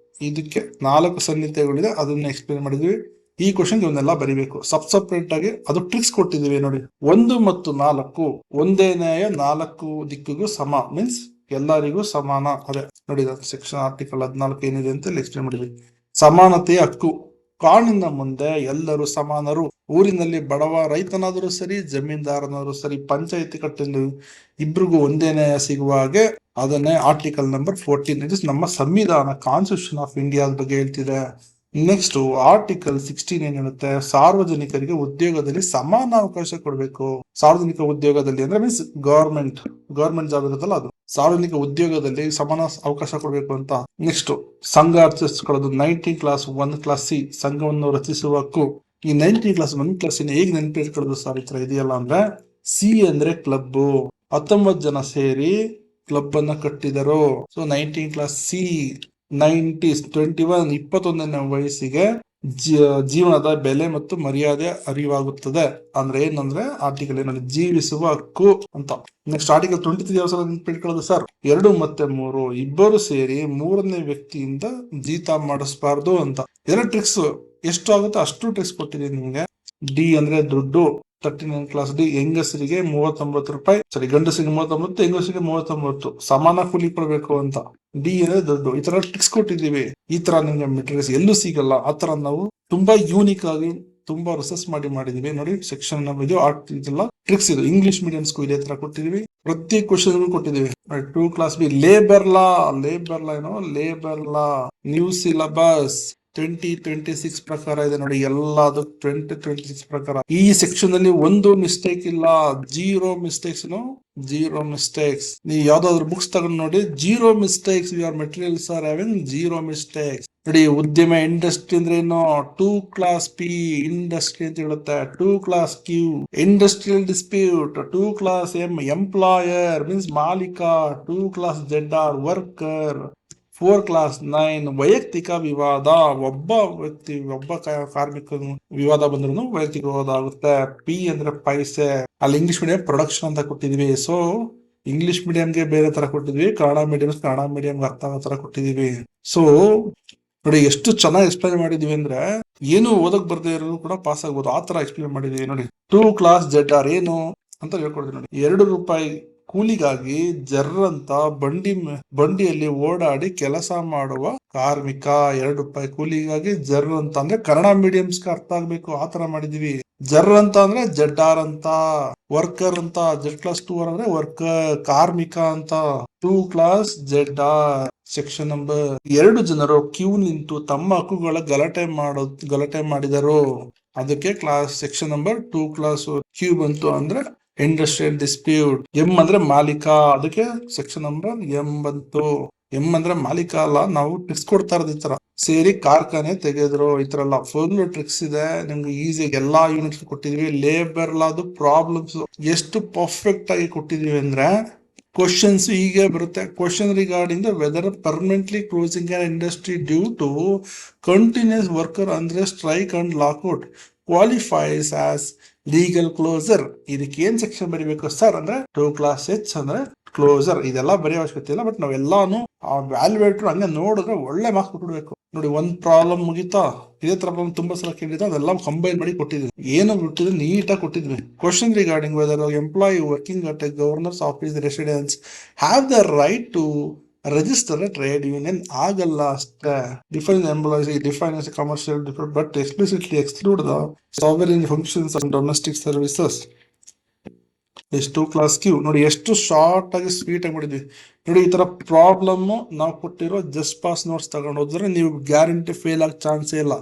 ಇದಕ್ಕೆ 4 ಸಂಹಿತೆಗಳಿದೆ, ಅದನ್ನ ಎಕ್ಸ್ಪ್ಲೇನ್ ಮಾಡಿದ್ವಿ. ಈ ಕ್ವಶನ್ ಇವನ್ನೆಲ್ಲ ಬರಿಬೇಕು ಸಪ್ರೇಟ್ ಆಗಿ. ಅದು ಟ್ರಿಕ್ಸ್ ಕೊಟ್ಟಿದೀವಿ ನೋಡಿ. 1 ಮತ್ತು 4 ಒಂದೇ ನ್ಯಾಯ 4 ದಿಕ್ಕಿಗೂ ಸಮ, ಮೀನ್ಸ್ ಎಲ್ಲರಿಗೂ ಸಮಾನ. ಅದೇ ನೋಡಿ, ಸೆಕ್ಷನ್ ಆರ್ಟಿಕಲ್ 14 ಏನಿದೆ ಅಂತ ಎಕ್ಸ್ಪ್ಲೇನ್ ಮಾಡಿದ್ವಿ. ಸಮಾನತೆಯ ಹಕ್ಕು, ಕಾನೂನಿನ ಮುಂದೆ ಎಲ್ಲರೂ ಸಮಾನರು. ಊರಿನಲ್ಲಿ ಬಡವ ರೈತನಾದರೂ ಸರಿ, ಜಮೀನ್ದಾರನಾದರೂ ಸರಿ, ಪಂಚಾಯತಿ ಕಟ್ಟಲು ಇಬ್ರಿಗೂ ಒಂದೇ ನ್ಯಾಯ ಸಿಗುವ ಹಾಗೆ, ಅದನ್ನೇ ಆರ್ಟಿಕಲ್ ನಂಬರ್ 14. ಇದು ನಮ್ಮ ಸಂವಿಧಾನ, ಕಾನ್ಸ್ಟಿಟ್ಯೂಷನ್ ಆಫ್ ಇಂಡಿಯಾದ ಬಗ್ಗೆ ಹೇಳ್ತಿದೆ. ನೆಕ್ಸ್ಟ್ ಆರ್ಟಿಕಲ್ 16 ಏನ್ ಹೇಳುತ್ತೆ, ಸಾರ್ವಜನಿಕರಿಗೆ ಉದ್ಯೋಗದಲ್ಲಿ ಸಮಾನ ಅವಕಾಶ ಕೊಡಬೇಕು. ಸಾರ್ವಜನಿಕ ಉದ್ಯೋಗದಲ್ಲಿ ಅಂದ್ರೆ ಮೀನ್ಸ್ ಗವರ್ಮೆಂಟ್ ಜಾಬ್ ಇರುತ್ತಲ್ಲ, ಅದು ಸಾರ್ವಜನಿಕ ಉದ್ಯೋಗದಲ್ಲಿ ಸಮಾನ ಅವಕಾಶ ಕೊಡಬೇಕು ಅಂತ. ನೆಕ್ಸ್ಟ್ ಸಂಘ ರಚಿಸಿಕೊಳ್ಳೋದು, 19 ಕ್ಲಾಸ್ 1 ಕ್ಲಾಸ್ ಸಿ, ಸಂಘವನ್ನು ರಚಿಸುವ ಹಕ್ಕು. ಈ 19 ಕ್ಲಾಸ್ 1 ಕ್ಲಾಸ್ ಸಿ ಹೇಗೆ ನೆನಪಿಟ್ಕೊಳ್ಳೋದು ಸರ್, ಈ ತರ ಇದೆಯಲ್ಲ ಅಂದ್ರೆ, ಸಿ ಅಂದ್ರೆ ಕ್ಲಬ್, 19 ಜನ ಸೇರಿ ಕ್ಲಬ್ ಅನ್ನ ಕಟ್ಟಿದರು. ಸೊ 19 ಕ್ಲಾಸ್ ಸಿ, 21ನೇ ವಯಸ್ಸಿಗೆ ಜೀವನದ ಬೆಲೆ ಮತ್ತು ಮರ್ಯಾದೆ ಅರಿವಾಗುತ್ತದೆ. ಅಂದ್ರೆ ಏನಂದ್ರೆ ಆರ್ಟಿಕಲ್ ಏನಂದ್ರೆ ಜೀವಿಸುವ ಹಕ್ಕು ಅಂತ. ನೆಕ್ಸ್ಟ್ ಆರ್ಟಿಕಲ್ 23 ನೆನಪಿಟ್ಕೊಳ್ಳೋದು ಸರ್, 2 ಮತ್ತು 3 ಇಬ್ಬರು ಸೇರಿ 3ನೇ ವ್ಯಕ್ತಿಯಿಂದ ಜೀತ ಮಾಡಿಸಬಾರ್ದು ಅಂತ. ಎಲ್ಲ ಟ್ರಿಕ್ಸ್ ಎಷ್ಟು ಆಗುತ್ತೋ ಅಷ್ಟು ಟ್ರಿಕ್ಸ್ ಕೊಟ್ಟಿದ್ದೀನಿ ನಿಮ್ಗೆ. ಡಿ ಅಂದ್ರೆ ದುಡ್ಡು, 39 ಕ್ಲಾಸ್ ಡಿ, ಹೆಂಗಸರಿಗೆ 39 ರೂಪಾಯಿ, ಗಂಡಸರಿಗೆ 39, ಹೆಂಗಸರಿಗೆ 39, ಸಮಾನ ಕೂಲಿ ಕೊಡಬೇಕು ಅಂತ. ಡಿ ಅಂದ್ರೆ ದುಡ್ಡು. ಈ ತರ ಟ್ರಿಕ್ಸ್ ಕೊಟ್ಟಿದ್ದೀವಿ. ಈ ತರ ನಿಮ್ಗೆ ಮೆಟೀರಿಯಲ್ಸ್ ಎಲ್ಲೂ ಸಿಗಲ್ಲ. ಆತರ ನಾವು ತುಂಬಾ ಯೂನಿಕ್ ಆಗಿ ತುಂಬಾ ರಿಸರ್ಚ್ ಮಾಡಿದೀವಿ ನೋಡಿ. ಸೆಕ್ಷನ್ ಇದು ಇದೆಲ್ಲ ಟ್ರಿಕ್ಸ್. ಇದು ಇಂಗ್ಲಿಷ್ ಮೀಡಿಯಮ್ಸ್ಗೂ ಇದೇ ತರ ಕೊಟ್ಟಿದೀವಿ. ಪ್ರತಿ ಕ್ವಶನ್ ಕೊಟ್ಟಿದೀವಿ. 2 class B labour law new syllabus 2026 ಪ್ರಕಾರ ಇದೆ ನೋಡಿ. ಎಲ್ಲದು 2026 ಪ್ರಕಾರ. ಈ ಸೆಕ್ಷನ್ ಅಲ್ಲಿ ಒಂದು ಮಿಸ್ಟೇಕ್ ಇಲ್ಲ, ಜೀರೋ ಮಿಸ್ಟೇಕ್ಸ್. ನೀವು ಯಾವ್ದಾದ್ರು ಬುಕ್ಸ್ ತಗೊಂಡು ನೋಡಿ, zero mistakes. Your materials are having zero mistakes ನೋಡಿ. ಉದ್ಯಮ ಇಂಡಸ್ಟ್ರಿ ಅಂದ್ರೆ ಏನು, 2 ಕ್ಲಾಸ್ ಪಿ ಇಂಡಸ್ಟ್ರಿ ಅಂತ ಹೇಳುತ್ತೆ. 2 clause Q industrial dispute. 2 clause M employer means ಮಾಲೀಕ. 2 clause Z or worker. 4 clause 9 ವೈಯಕ್ತಿಕ ವಿವಾದ. ಒಬ್ಬ ಕಾರ್ಮಿಕ ವಿವಾದ ಬಂದ್ರು ವೈಯಕ್ತಿಕ ವಿವಾದ ಆಗುತ್ತೆ. ಪಿ ಅಂದ್ರೆ ಪೈಸೆ. ಅಲ್ಲಿ ಇಂಗ್ಲಿಷ್ ಮೀಡಿಯಂ ಪ್ರೊಡಕ್ಷನ್ ಅಂತ ಕೊಟ್ಟಿದ್ವಿ. ಸೊ ಇಂಗ್ಲಿಷ್ ಮೀಡಿಯಂಗೆ ಬೇರೆ ತರ ಕೊಟ್ಟಿದ್ವಿ, ಕನ್ನಡ ಮೀಡಿಯಂ ಅರ್ಥ ಆಗೋ ತರ ಕೊಟ್ಟಿದೀವಿ. ಸೊ ನೋಡಿ ಎಷ್ಟು ಚೆನ್ನಾಗಿ ಎಕ್ಸ್ಪ್ಲೈನ್ ಮಾಡಿದೀವಿ ಅಂದ್ರೆ, ಏನು ಓದಕ್ ಬರ್ದೇ ಇರೋರು ಕೂಡ ಪಾಸ್ ಆಗ್ಬೋದು, ಆ ತರ ಎಕ್ಸ್ಪ್ಲೈನ್ ಮಾಡಿದೀವಿ ನೋಡಿ. 2 ಕ್ಲಾಸ್ ಜೆಡ್ ಆರ್ ಏನು ಅಂತ ಹೇಳ್ಕೊಡ್ತೀವಿ ನೋಡಿ. 2 ರೂಪಾಯಿ ಕೂಲಿಗಾಗಿ ಜರ್ರಂತ ಬಂಡಿಯಲ್ಲಿ ಓಡಾಡಿ ಕೆಲಸ ಮಾಡುವ ಕಾರ್ಮಿಕ. 2 ರೂಪಾಯಿ ಕೂಲಿಗಾಗಿ ಜರ್ ಅಂತ ಅಂದ್ರೆ ಕನ್ನಡ ಮೀಡಿಯಂಸ್ಗೆ ಅರ್ಥ ಆಗ್ಬೇಕು, ಆತರ ಮಾಡಿದೀವಿ. ಜರ್ ಅಂತ ಅಂದ್ರೆ ಜಡ್ಡಾರ್ ಅಂತ, ವರ್ಕರ್ ಅಂತ, Z class 2 ಅಂದ್ರೆ ವರ್ಕರ್ ಕಾರ್ಮಿಕ ಅಂತ, 2 class ಜಡ್ಡಾರ್. ಸೆಕ್ಷನ್ ನಂಬರ್ 2 ಜನರು ಕ್ಯೂ ನಿಂತು ತಮ್ಮ ಹಕ್ಕುಗಳ ಗಲಾಟೆ ಮಾಡಿದರು. ಅದಕ್ಕೆ ಸೆಕ್ಷನ್ ನಂಬರ್ 2 class ಕ್ಯೂ ಬಂತು ಅಂದ್ರೆ ಇಂಡಸ್ಟ್ರಿಯಲ್ ಡಿಸ್ಪ್ಯೂಟ್. ಎಂ ಅಂದ್ರೆ ಮಾಲೀಕ, ಅದಕ್ಕೆ ಸೆಕ್ಷನ್ ನಂಬರ್ ಎಂ ಬಂತು. ಎಂ ಅಂದ್ರೆ ಮಾಲೀಕ ಅಲ್ಲ, ನಾವು ಟ್ರಿಕ್ಸ್ ಕೊಡ್ತಾ ಇರೋದು ಈ ತರ. ಸೇರಿ ಕಾರ್ಖಾನೆ ತೆಗೆದ್ರು, ಈ ತರ ಎಲ್ಲ ಫುಲ್ ಟ್ರಿಕ್ಸ್ ಇದೆ ನಿಮ್ಗೆ. ಈಸಿಯಾಗಿ ಎಲ್ಲಾ ಯೂನಿಟ್ಸ್ ಕೊಟ್ಟಿದೀವಿ. ಲೇಬರ್ ಲಾದು ಪ್ರಾಬ್ಲಮ್ಸ್ ಎಷ್ಟು ಪರ್ಫೆಕ್ಟ್ ಆಗಿ ಕೊಟ್ಟಿದೀವಿ ಅಂದ್ರೆ ಕ್ವಶನ್ಸ್ ಹೀಗೆ ಬರುತ್ತೆ. Question regarding the whether permanently closing on industry due to continuous worker ಅಂದ್ರೆ strike and lockout qualifies as legal closure. ಇದಕ್ಕೆ ಏನ್ ಸೆಕ್ಷನ್ ಬರೀಬೇಕು ಸರ್ ಅಂದ್ರೆ 2 class H ಅಂದ್ರೆ ಕ್ಲೋಸರ್. ಇದೆಲ್ಲ ಬರೆಯೋ ಅವಶ್ಯಕತೆ ಇಲ್ಲ, ಬಟ್ ನಾವೆಲ್ಲಾನು ಆ ವ್ಯಾಲ್ಯೂಯೇಟರ್ ಹಂಗೆ ನೋಡಿದ್ರೆ ಒಳ್ಳೆ ಮಾರ್ಕ್ಸ್ ಕೊಟ್ಬಿಡ್ಬೇಕು. ನೋಡಿ, ಒಂದ್ ಪ್ರಾಬ್ಲಮ್ ಮುಗಿತಾ, ಇದೇ ತರ ಪ್ರಾಬ್ಲಮ್ ತುಂಬಾ ಸಲ ಕೇಳಿದ್ರೆ ಅದೆಲ್ಲ ಕಂಬೈನ್ ಮಾಡಿ ಕೊಟ್ಟಿದ್ವಿ. ಏನು ಬಿಟ್ಟಿದ್ರೆ ನೀಟಾಗಿ ಕೊಟ್ಟಿದ್ವಿ. Question regarding whether employee working at a governor's office residence have the right to register trade union ಆಗಲ್ಲ ಅಷ್ಟೇ. Define employees define commercial but explicitly exclude the sovereign functions and domestic services. 2 class Q ನೋಡಿ ಎಷ್ಟು ಶಾರ್ಟ್ ಆಗಿ ಸ್ವೀಟ್ ಆಗಿ ಮಾಡಿದ್ವಿ. ನೋಡಿ, ಈ ತರ ಪ್ರಾಬ್ಲಮ್ ನಾವು ಕೊಟ್ಟಿರೋ ಜಸ್ಟ್ ಪಾಸ್ ನೋಟ್ಸ್ ತಗೊಂಡು ಹೋದ್ರೆ ನೀವು ಗ್ಯಾರಂಟಿ ಫೇಲ್ ಆಗ ಚಾನ್ಸೇ ಇಲ್ಲ.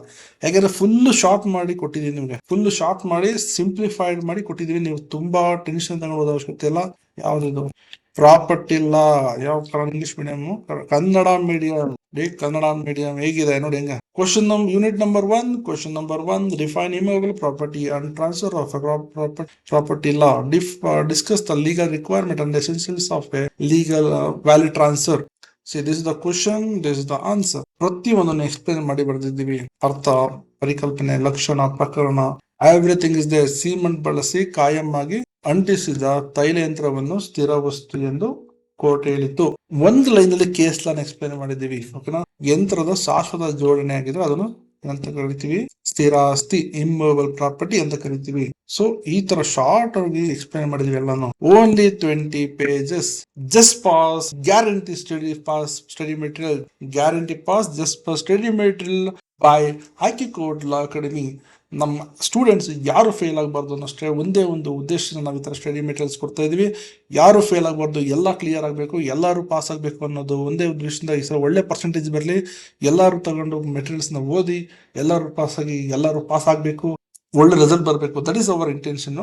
ಯಾಕಂದ್ರೆ ಫುಲ್ ಶಾರ್ಟ್ ಮಾಡಿ ಕೊಟ್ಟಿದೀವಿ ನಿಮ್ಗೆ, ಫುಲ್ ಶಾರ್ಟ್ ಮಾಡಿ ಸಿಂಪ್ಲಿಫೈಡ್ ಮಾಡಿ ಕೊಟ್ಟಿದೀವಿ. ನೀವು ತುಂಬಾ ಟೆನ್ಷನ್ ತಗೊಳ್ಳೋದು ಅವಶ್ಯಕತೆ ಇಲ್ಲ. ಯಾವ್ದು ಪ್ರಾಪರ್ಟಿ ಇಲ್ಲ, ಯಾವ ಇಂಗ್ಲಿಷ್ ಮೀಡಿಯಂ, ಕನ್ನಡ ಮೀಡಿಯಂ ಹೇಗಿದೆ ನೋಡಿ ಹೆಂಗ. Question unit number 1 define immovable property and transfer of property law. Discuss the legal requirement and essentials of A legal valid transfer. This is the question, this is the answer. ಪ್ರತಿಯೊಂದನ್ನು ಎಕ್ಸ್ಪ್ಲೇನ್ ಮಾಡಿ ಬರೆದಿದ್ದೀವಿ. ಅರ್ಥ, ಪರಿಕಲ್ಪನೆ, ಲಕ್ಷಣ, ಪ್ರಕರಣ, ಎವ್ರಿಥಿಂಗ್ ಇಸ್ ದೇರ್. ಸಿಮೆಂಟ್ ಬಳಸಿ ಕಾಯಂ ಆಗಿ ಅಂಟಿಸಿದ ತೈಲ ಯಂತ್ರವನ್ನು ಸ್ಥಿರ ವಸ್ತು ಎಂದು ಕೋರ್ಟ್ ಹೇಳಿತು. ಒಂದು ಲೈನ್ ಅಲ್ಲಿ ಕೇಸ್ ಲಾನ್ ಎಕ್ಸ್ಪ್ಲೇನ್ ಮಾಡಿದೀವಿ. ಓಕೆನಾ. ಯಂತ್ರದ ಶಾಶ್ವತ ಜೋಡಣೆ ಆಗಿದ್ರೆ ಅದನ್ನು ಅಂತ ಕರಿತೀವಿ ಸ್ಥಿರ ಆಸ್ತಿ, ಇಮ್ಮೂವಬಲ್ ಪ್ರಾಪರ್ಟಿ ಅಂತ ಕರಿತೀವಿ. ಸೊ ಈ ತರ ಶಾರ್ಟ್ ಆಗಿ ಎಕ್ಸ್ಪ್ಲೇನ್ ಮಾಡಿದ್ವಿ ಎಲ್ಲಾನು. Only 20 pages. Just pass guarantee study material. Guarantee pass just pass study material by high court law academy. ನಮ್ಮ ಸ್ಟೂಡೆಂಟ್ಸ್ ಯಾರು ಫೇಲ್ ಆಗಬಾರ್ದು ಅನ್ನೋಷ್ಟೇ ಒಂದೇ ಒಂದು ಉದ್ದೇಶದಿಂದ ನಾವು ಈ ತರ ಸ್ಟಡಿ ಮೆಟೀರಿಯಲ್ಸ್ ಕೊಡ್ತಾ ಇದೀವಿ. ಯಾರು ಫೇಲ್ ಆಗಬಾರ್ದು, ಎಲ್ಲ ಕ್ಲಿಯರ್ ಆಗಬೇಕು, ಎಲ್ಲರೂ ಪಾಸ್ ಆಗಬೇಕು ಅನ್ನೋದು ಒಂದೇ ಉದ್ದೇಶದಿಂದ ಈ ಸಲ ಒಳ್ಳೆ ಪರ್ಸೆಂಟೇಜ್ ಬರಲಿ. ಎಲ್ಲರೂ ತಗೊಂಡು ಮೆಟೀರಿಯಲ್ಸ್ ನ ಓದಿ ಎಲ್ಲರೂ ಪಾಸ್ ಆಗಿ ಎಲ್ಲರೂ ಪಾಸ್ ಆಗಬೇಕು, ಒಳ್ಳೆ ರಿಸಲ್ಟ್ ಬರಬೇಕು. That is our intention.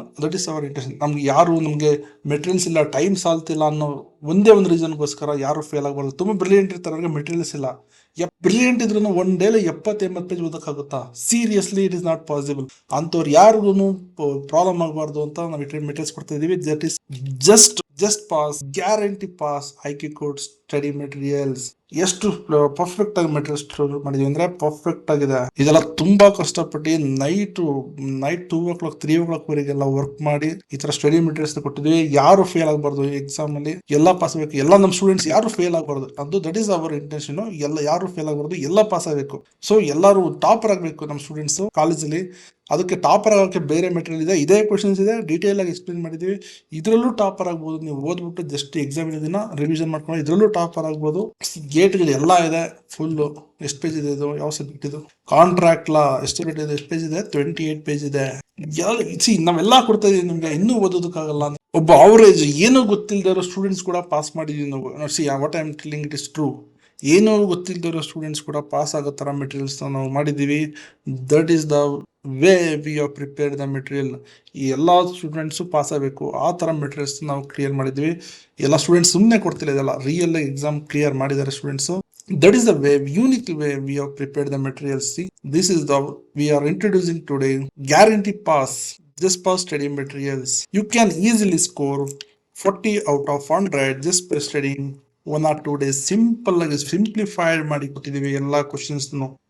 ನಮ್ಗೆ ಯಾರು ನಮ್ಗೆ ಮೆಟೀರಿಯಲ್ಸ್ ಇಲ್ಲ, ಟೈಮ್ ಸಾಲ್ತಿಲ್ಲ ಅನ್ನೋ ಒಂದೇ ಒಂದು ರೀಸನ್ಗೋಸ್ಕರ ಯಾರು ಫೇಲ್ ಆಗಬಾರ್ದು. ತುಂಬಾ ಬ್ರಿಲಿಯಂಟ್ ಇರ್ತಾರೆ, ಅವ್ರಿಗೆ ಮೆಟೀರಿಯಲ್ಸ್ ಇಲ್ಲ. ಬ್ರಿಲಿಯಂಟ್ ಇದ್ರು ಒನ್ ಡೇಲಿ 70-80 ಪೇಜ್ ಓದಕ್ಕಾಗುತ್ತಾ? Seriously it is not possible. ಅಂತವ್ರು ಯಾರಿಗೂ ಪ್ರಾಬ್ಲಮ್ ಆಗಬಾರ್ದು ಅಂತ ನಾವು ಮೆಟೀರಿಯಲ್ಸ್ ಕೊಡ್ತಾ ಇದೀವಿ. That is just pass guarantee pass high court study materials. ಎಷ್ಟು ಪರ್ಫೆಕ್ಟ್ ಆಗಿ ಮೆಟೀರಿಯಲ್ಸ್ ಮಾಡಿದೀವಿ ಅಂದ್ರೆ ಪರ್ಫೆಕ್ಟ್ ಆಗಿದೆ. ಇದೆಲ್ಲ ತುಂಬಾ ಕಷ್ಟಪಟ್ಟು ನೈಟ್ 2 o'clock 3 o'clock ವರೆಗೆಲ್ಲ ವರ್ಕ್ ಮಾಡಿ ಈ ತರ ಸ್ಟಡಿ ಮೆಟೀರಿಯಲ್ಸ್ ಕೊಟ್ಟಿದ್ವಿ. ಯಾರು ಫೇಲ್ ಆಗಬಾರ್ದು ಎಕ್ಸಾಮ್ ಅಲ್ಲಿ, ಎಲ್ಲ ಪಾಸ್ ಆಗಬೇಕು. ಎಲ್ಲ ನಮ್ಮ ಸ್ಟೂಡೆಂಟ್ಸ್ ಯಾರು ಫೇಲ್ ಆಗಬಾರ್ದು, ಅದು ದಟ್ ಈಸ್ ಅವರ್ ಇಂಟೆನ್ಷನ್. ಎಲ್ಲ ಯಾರು ಫೇಲ್ ಆಗಬಾರ್ದು, ಎಲ್ಲ ಪಾಸ್ ಆಗಬೇಕು. ಸೊ ಎಲ್ಲರೂ ಟಾಪರ್ ಆಗಬೇಕು ನಮ್ಮ ಸ್ಟೂಡೆಂಟ್ಸ್ ಕಾಲೇಜಲ್ಲಿ. ಅದಕ್ಕೆ ಟಾಪರ್ ಆಗೋಕ್ಕೆ ಬೇರೆ ಮೆಟೀರಿಯಲ್ ಇದೆ, ಇದೇ ಕ್ವಶನ್ಸ್ ಇದೆ, ಡೀಟೇಲ್ ಆಗಿ ಎಕ್ಸ್ಪ್ಲೇನ್ ಮಾಡಿದೀವಿ. ಇದ್ರಲ್ಲೂ ಟಾಪರ್ ಆಗ್ಬೋದು. ನೀವು ಓದ್ಬಿಟ್ಟು ಜಸ್ಟ್ ಎಕ್ಸಾಮ್ ದಿನ ರಿವಿಷನ್ ಮಾಡ್ಕೊಂಡು ಇದ್ರಲ್ಲೂ ಟಾಪರ್ ಆಗ್ಬೋದು. ಗೇಟ್ಗಳು ಎಲ್ಲ ಇದೆ ಫುಲ್. ಎಷ್ಟು ಪೇಜ್ ಇದೆ ಇದು, ಯಾವ ಸಬ್ಜೆಕ್ಟ್ ಇದು? ಕಾಂಟ್ರಾಕ್ಟ್ ಲಾ ಎಷ್ಟು ಪೇಜ್ ಇದೆ? 28 ಪೇಜ್ ಇದೆ. ನಾವೆಲ್ಲ ಕೊಡ್ತಾ ಇದೀವಿ ನಿಮ್ಗೆ, ಇನ್ನೂ ಓದೋದಕ್ಕಾಗಲ್ಲ. ಒಬ್ಬ ಅವರೇಜ್ ಏನೂ ಗೊತ್ತಿಲ್ಲದೆ ಇರೋ ಸ್ಟೂಡೆಂಟ್ಸ್ ಕೂಡ ಪಾಸ್ ಮಾಡಿದೀವಿ ನಾವು. What I am telling it is true. ಏನೂ ಗೊತ್ತಿಲ್ಲದೆ ಇರೋ ಸ್ಟೂಡೆಂಟ್ಸ್ ಕೂಡ ಪಾಸ್ ಆಗೋ ತರ ಮೆಟೀರಿಯಲ್ಸ್ ನಾವು ಮಾಡಿದೀವಿ. That is the way we are prepared the material. ಈ ಎಲ್ಲಾ ಸ್ಟೂಡೆಂಟ್ಸ್ ಪಾಸ್ ಆಗಬೇಕು ಆ ತರ ಮೆಟೀರಿಯಲ್ಸ್ ನಾವು ಕ್ಲಿಯರ್ ಮಾಡಿದ್ವಿ. ಎಲ್ಲ ಸ್ಟೂಡೆಂಟ್ಸ್ ಸುಮ್ಮನೆ ಕೊಡ್ತಿಲ್ಲ, ಇದೆಲ್ಲ ರಿಯಲ್ ಎಕ್ಸಾಮ್ ಕ್ಲಿಯರ್ ಮಾಡಿದ್ದಾರೆ students. That is the way, unique way we have prepared the materials. See, this is the we are introducing today guarantee pass, just pass study materials. You can easily score 40 out of 100 just by studying 1 or 2 days. Simple ಆಗಿ ಸಿಂಪ್ಲಿಫೈಡ್ ಮಾಡಿ ಕೊಟ್ಟಿದೀವಿ. ಎಲ್ಲಾ ಕ್ವಶನ್ಸ್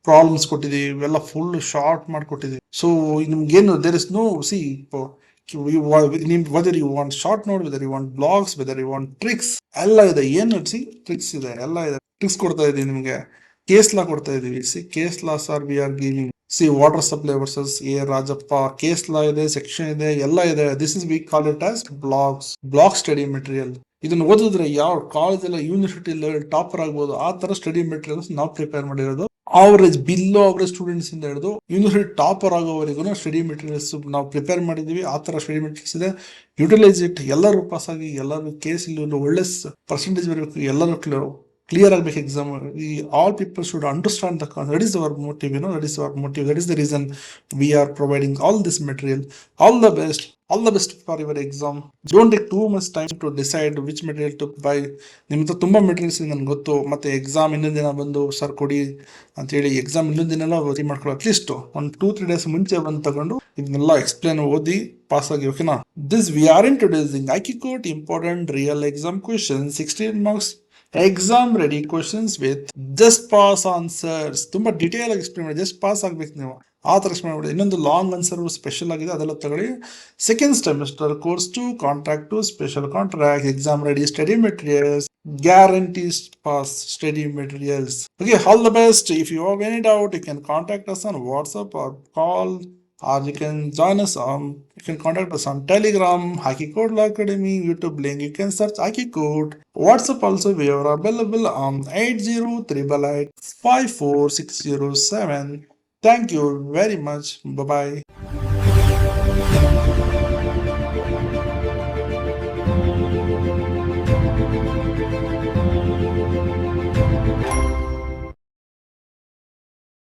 ಪ್ರಾಬ್ಲಮ್ಸ್ ಕೊಟ್ಟಿದೀವಿ, ಇವೆಲ್ಲ ಫುಲ್ ಶಾರ್ಟ್ ಮಾಡಿ ಕೊಟ್ಟಿದೀವಿ. ಸೊ ನಿಮ್ಗೇನು there is no whether you want short note, whether you want blogs, whether you want tricks, ಎಲ್ಲ ಇದೆ. ಏನು ಟ್ರಿಕ್ಸ್ ಇದೆ, ಎಲ್ಲ ಇದೆ. ಟ್ರಿಕ್ಸ್ ಕೊಡ್ತಾ ಇದೀವಿ ನಿಮ್ಗೆ. ಕೇಸ್ ಲಾ ಕೊಡ್ತಾ ಇದೀವಿ. Case laws are we are giving. See water supply versus A Rajappa, case law ಇದೆ, ಸೆಕ್ಷನ್ ಇದೆ, ಎಲ್ಲ ಇದೆ. This is we call it as block study material. ಇದನ್ನು ಓದಿದ್ರೆ ಯಾವ ಕಾಲೇಜ್ ಎಲ್ಲ ಯೂನಿವರ್ಸಿಟಿ ಲೆವೆಲ್ ಟಾಪರ್ ಆಗ್ಬೋದು, ಆ ತರ ಸ್ಟಡಿ ಮೆಟೀರಿಯಲ್ಸ್ ನಾವು ಪ್ರಿಪೇರ್ ಮಾಡಿರೋದು. ಅವರೇಜ್ ಬಿಲೋ ಅವರೇಜ್ ಸ್ಟೂಡೆಂಟ್ಸ್ ಇಂದ ಹಿಡಿದು ಯೂನಿವರ್ಸಿಟಿ ಟಾಪರ್ ಆಗೋವರೆಗೂ ಸ್ಟಡಿ ಮೆಟೀರಿಯಲ್ಸ್ ನಾವು ಪ್ರಿಪೇರ್ ಮಾಡಿದೀವಿ. ಆ ತರ ಸ್ಟಡಿ ಮೆಟೀರಿಯಲ್ಸ್ ಇದೆ. Utilise it. ಎಲ್ಲರೂ ಪಾಸ್ ಆಗಿ, ಎಲ್ಲರೂ ಕೇಸ್ ಇಲ್ಲಿ ಒಳ್ಳೆ ಪರ್ಸೆಂಟೇಜ್ ಬರಬೇಕು, ಎಲ್ಲರೂ ಕ್ಲಿಯರ್ ಆಗಬೇಕು ಎಕ್ಸಾಮ್. ಈ all people should understand the concept. That is our motive, that is our motive. That is the reason we are providing all this material. All the best. All the best for your exam. Don't take too much time to decide which material to buy. ನಿಮ್ಮ ಹತ್ರ ತುಂಬಾ ಮೆಟೀರಿಯಲ್ಸ್ ನನ್ಗೆ ಗೊತ್ತು. ಮತ್ತೆ ಎಕ್ಸಾಮ್ ಇನ್ನೊಂದು ದಿನ ಬಂದು ಸರ್ ಕೊಡಿ ಅಂತೇಳಿ ಎಕ್ಸಾಮ್ ಇನ್ನೊಂದು ದಿನ ಎಲ್ಲ ಓದಿ ಮಾಡ್ಕೊಳ್ಳೋ. ಅಟ್ಲೀಸ್ಟ್ ಒಂದು 2-3 days ಮುಂಚೆ ಬಂದು ತಗೊಂಡು ಇದನ್ನೆಲ್ಲ ಎಕ್ಸ್ಪ್ಲೇನ್ ಓದಿ ಪಾಸ್ ಆಗಿ. ಓಕೆನಾ? This we are introducing IK code important real exam question, 16 marks exam ready questions with just pass answers. ತುಂಬಾ ಡಿಟೇಲ್ ಆಗಿ ಎಕ್ಸ್ಪ್ಲೇನ್ ಮಾಡಿ, ಜಸ್ಟ್ ಪಾಸ್ ಆಗ್ಬೇಕು ನೀವು, ಆ ತರ ಎಕ್ಸ್ಪ್ಲೇನ್ ಮಾಡಿ. ಇನ್ನೊಂದು ಲಾಂಗ್ ಆನ್ಸರ್ ಸ್ಪೆಷಲ್ ಆಗಿದೆ, ಅದೆಲ್ಲ ತಗೊಳ್ಳಿ. Second semester course 2 contract 2 special contract exam ready study materials, guarantees pass study materials. Okay, all the best. If you have any doubt, you can contact us on WhatsApp or call, or you can join us on, you can contact us on Telegram, Hockey Code Law Academy, YouTube link, you can search Hockey Code. WhatsApp also, we are available on 8088854607. Thank you very much. Bye-bye.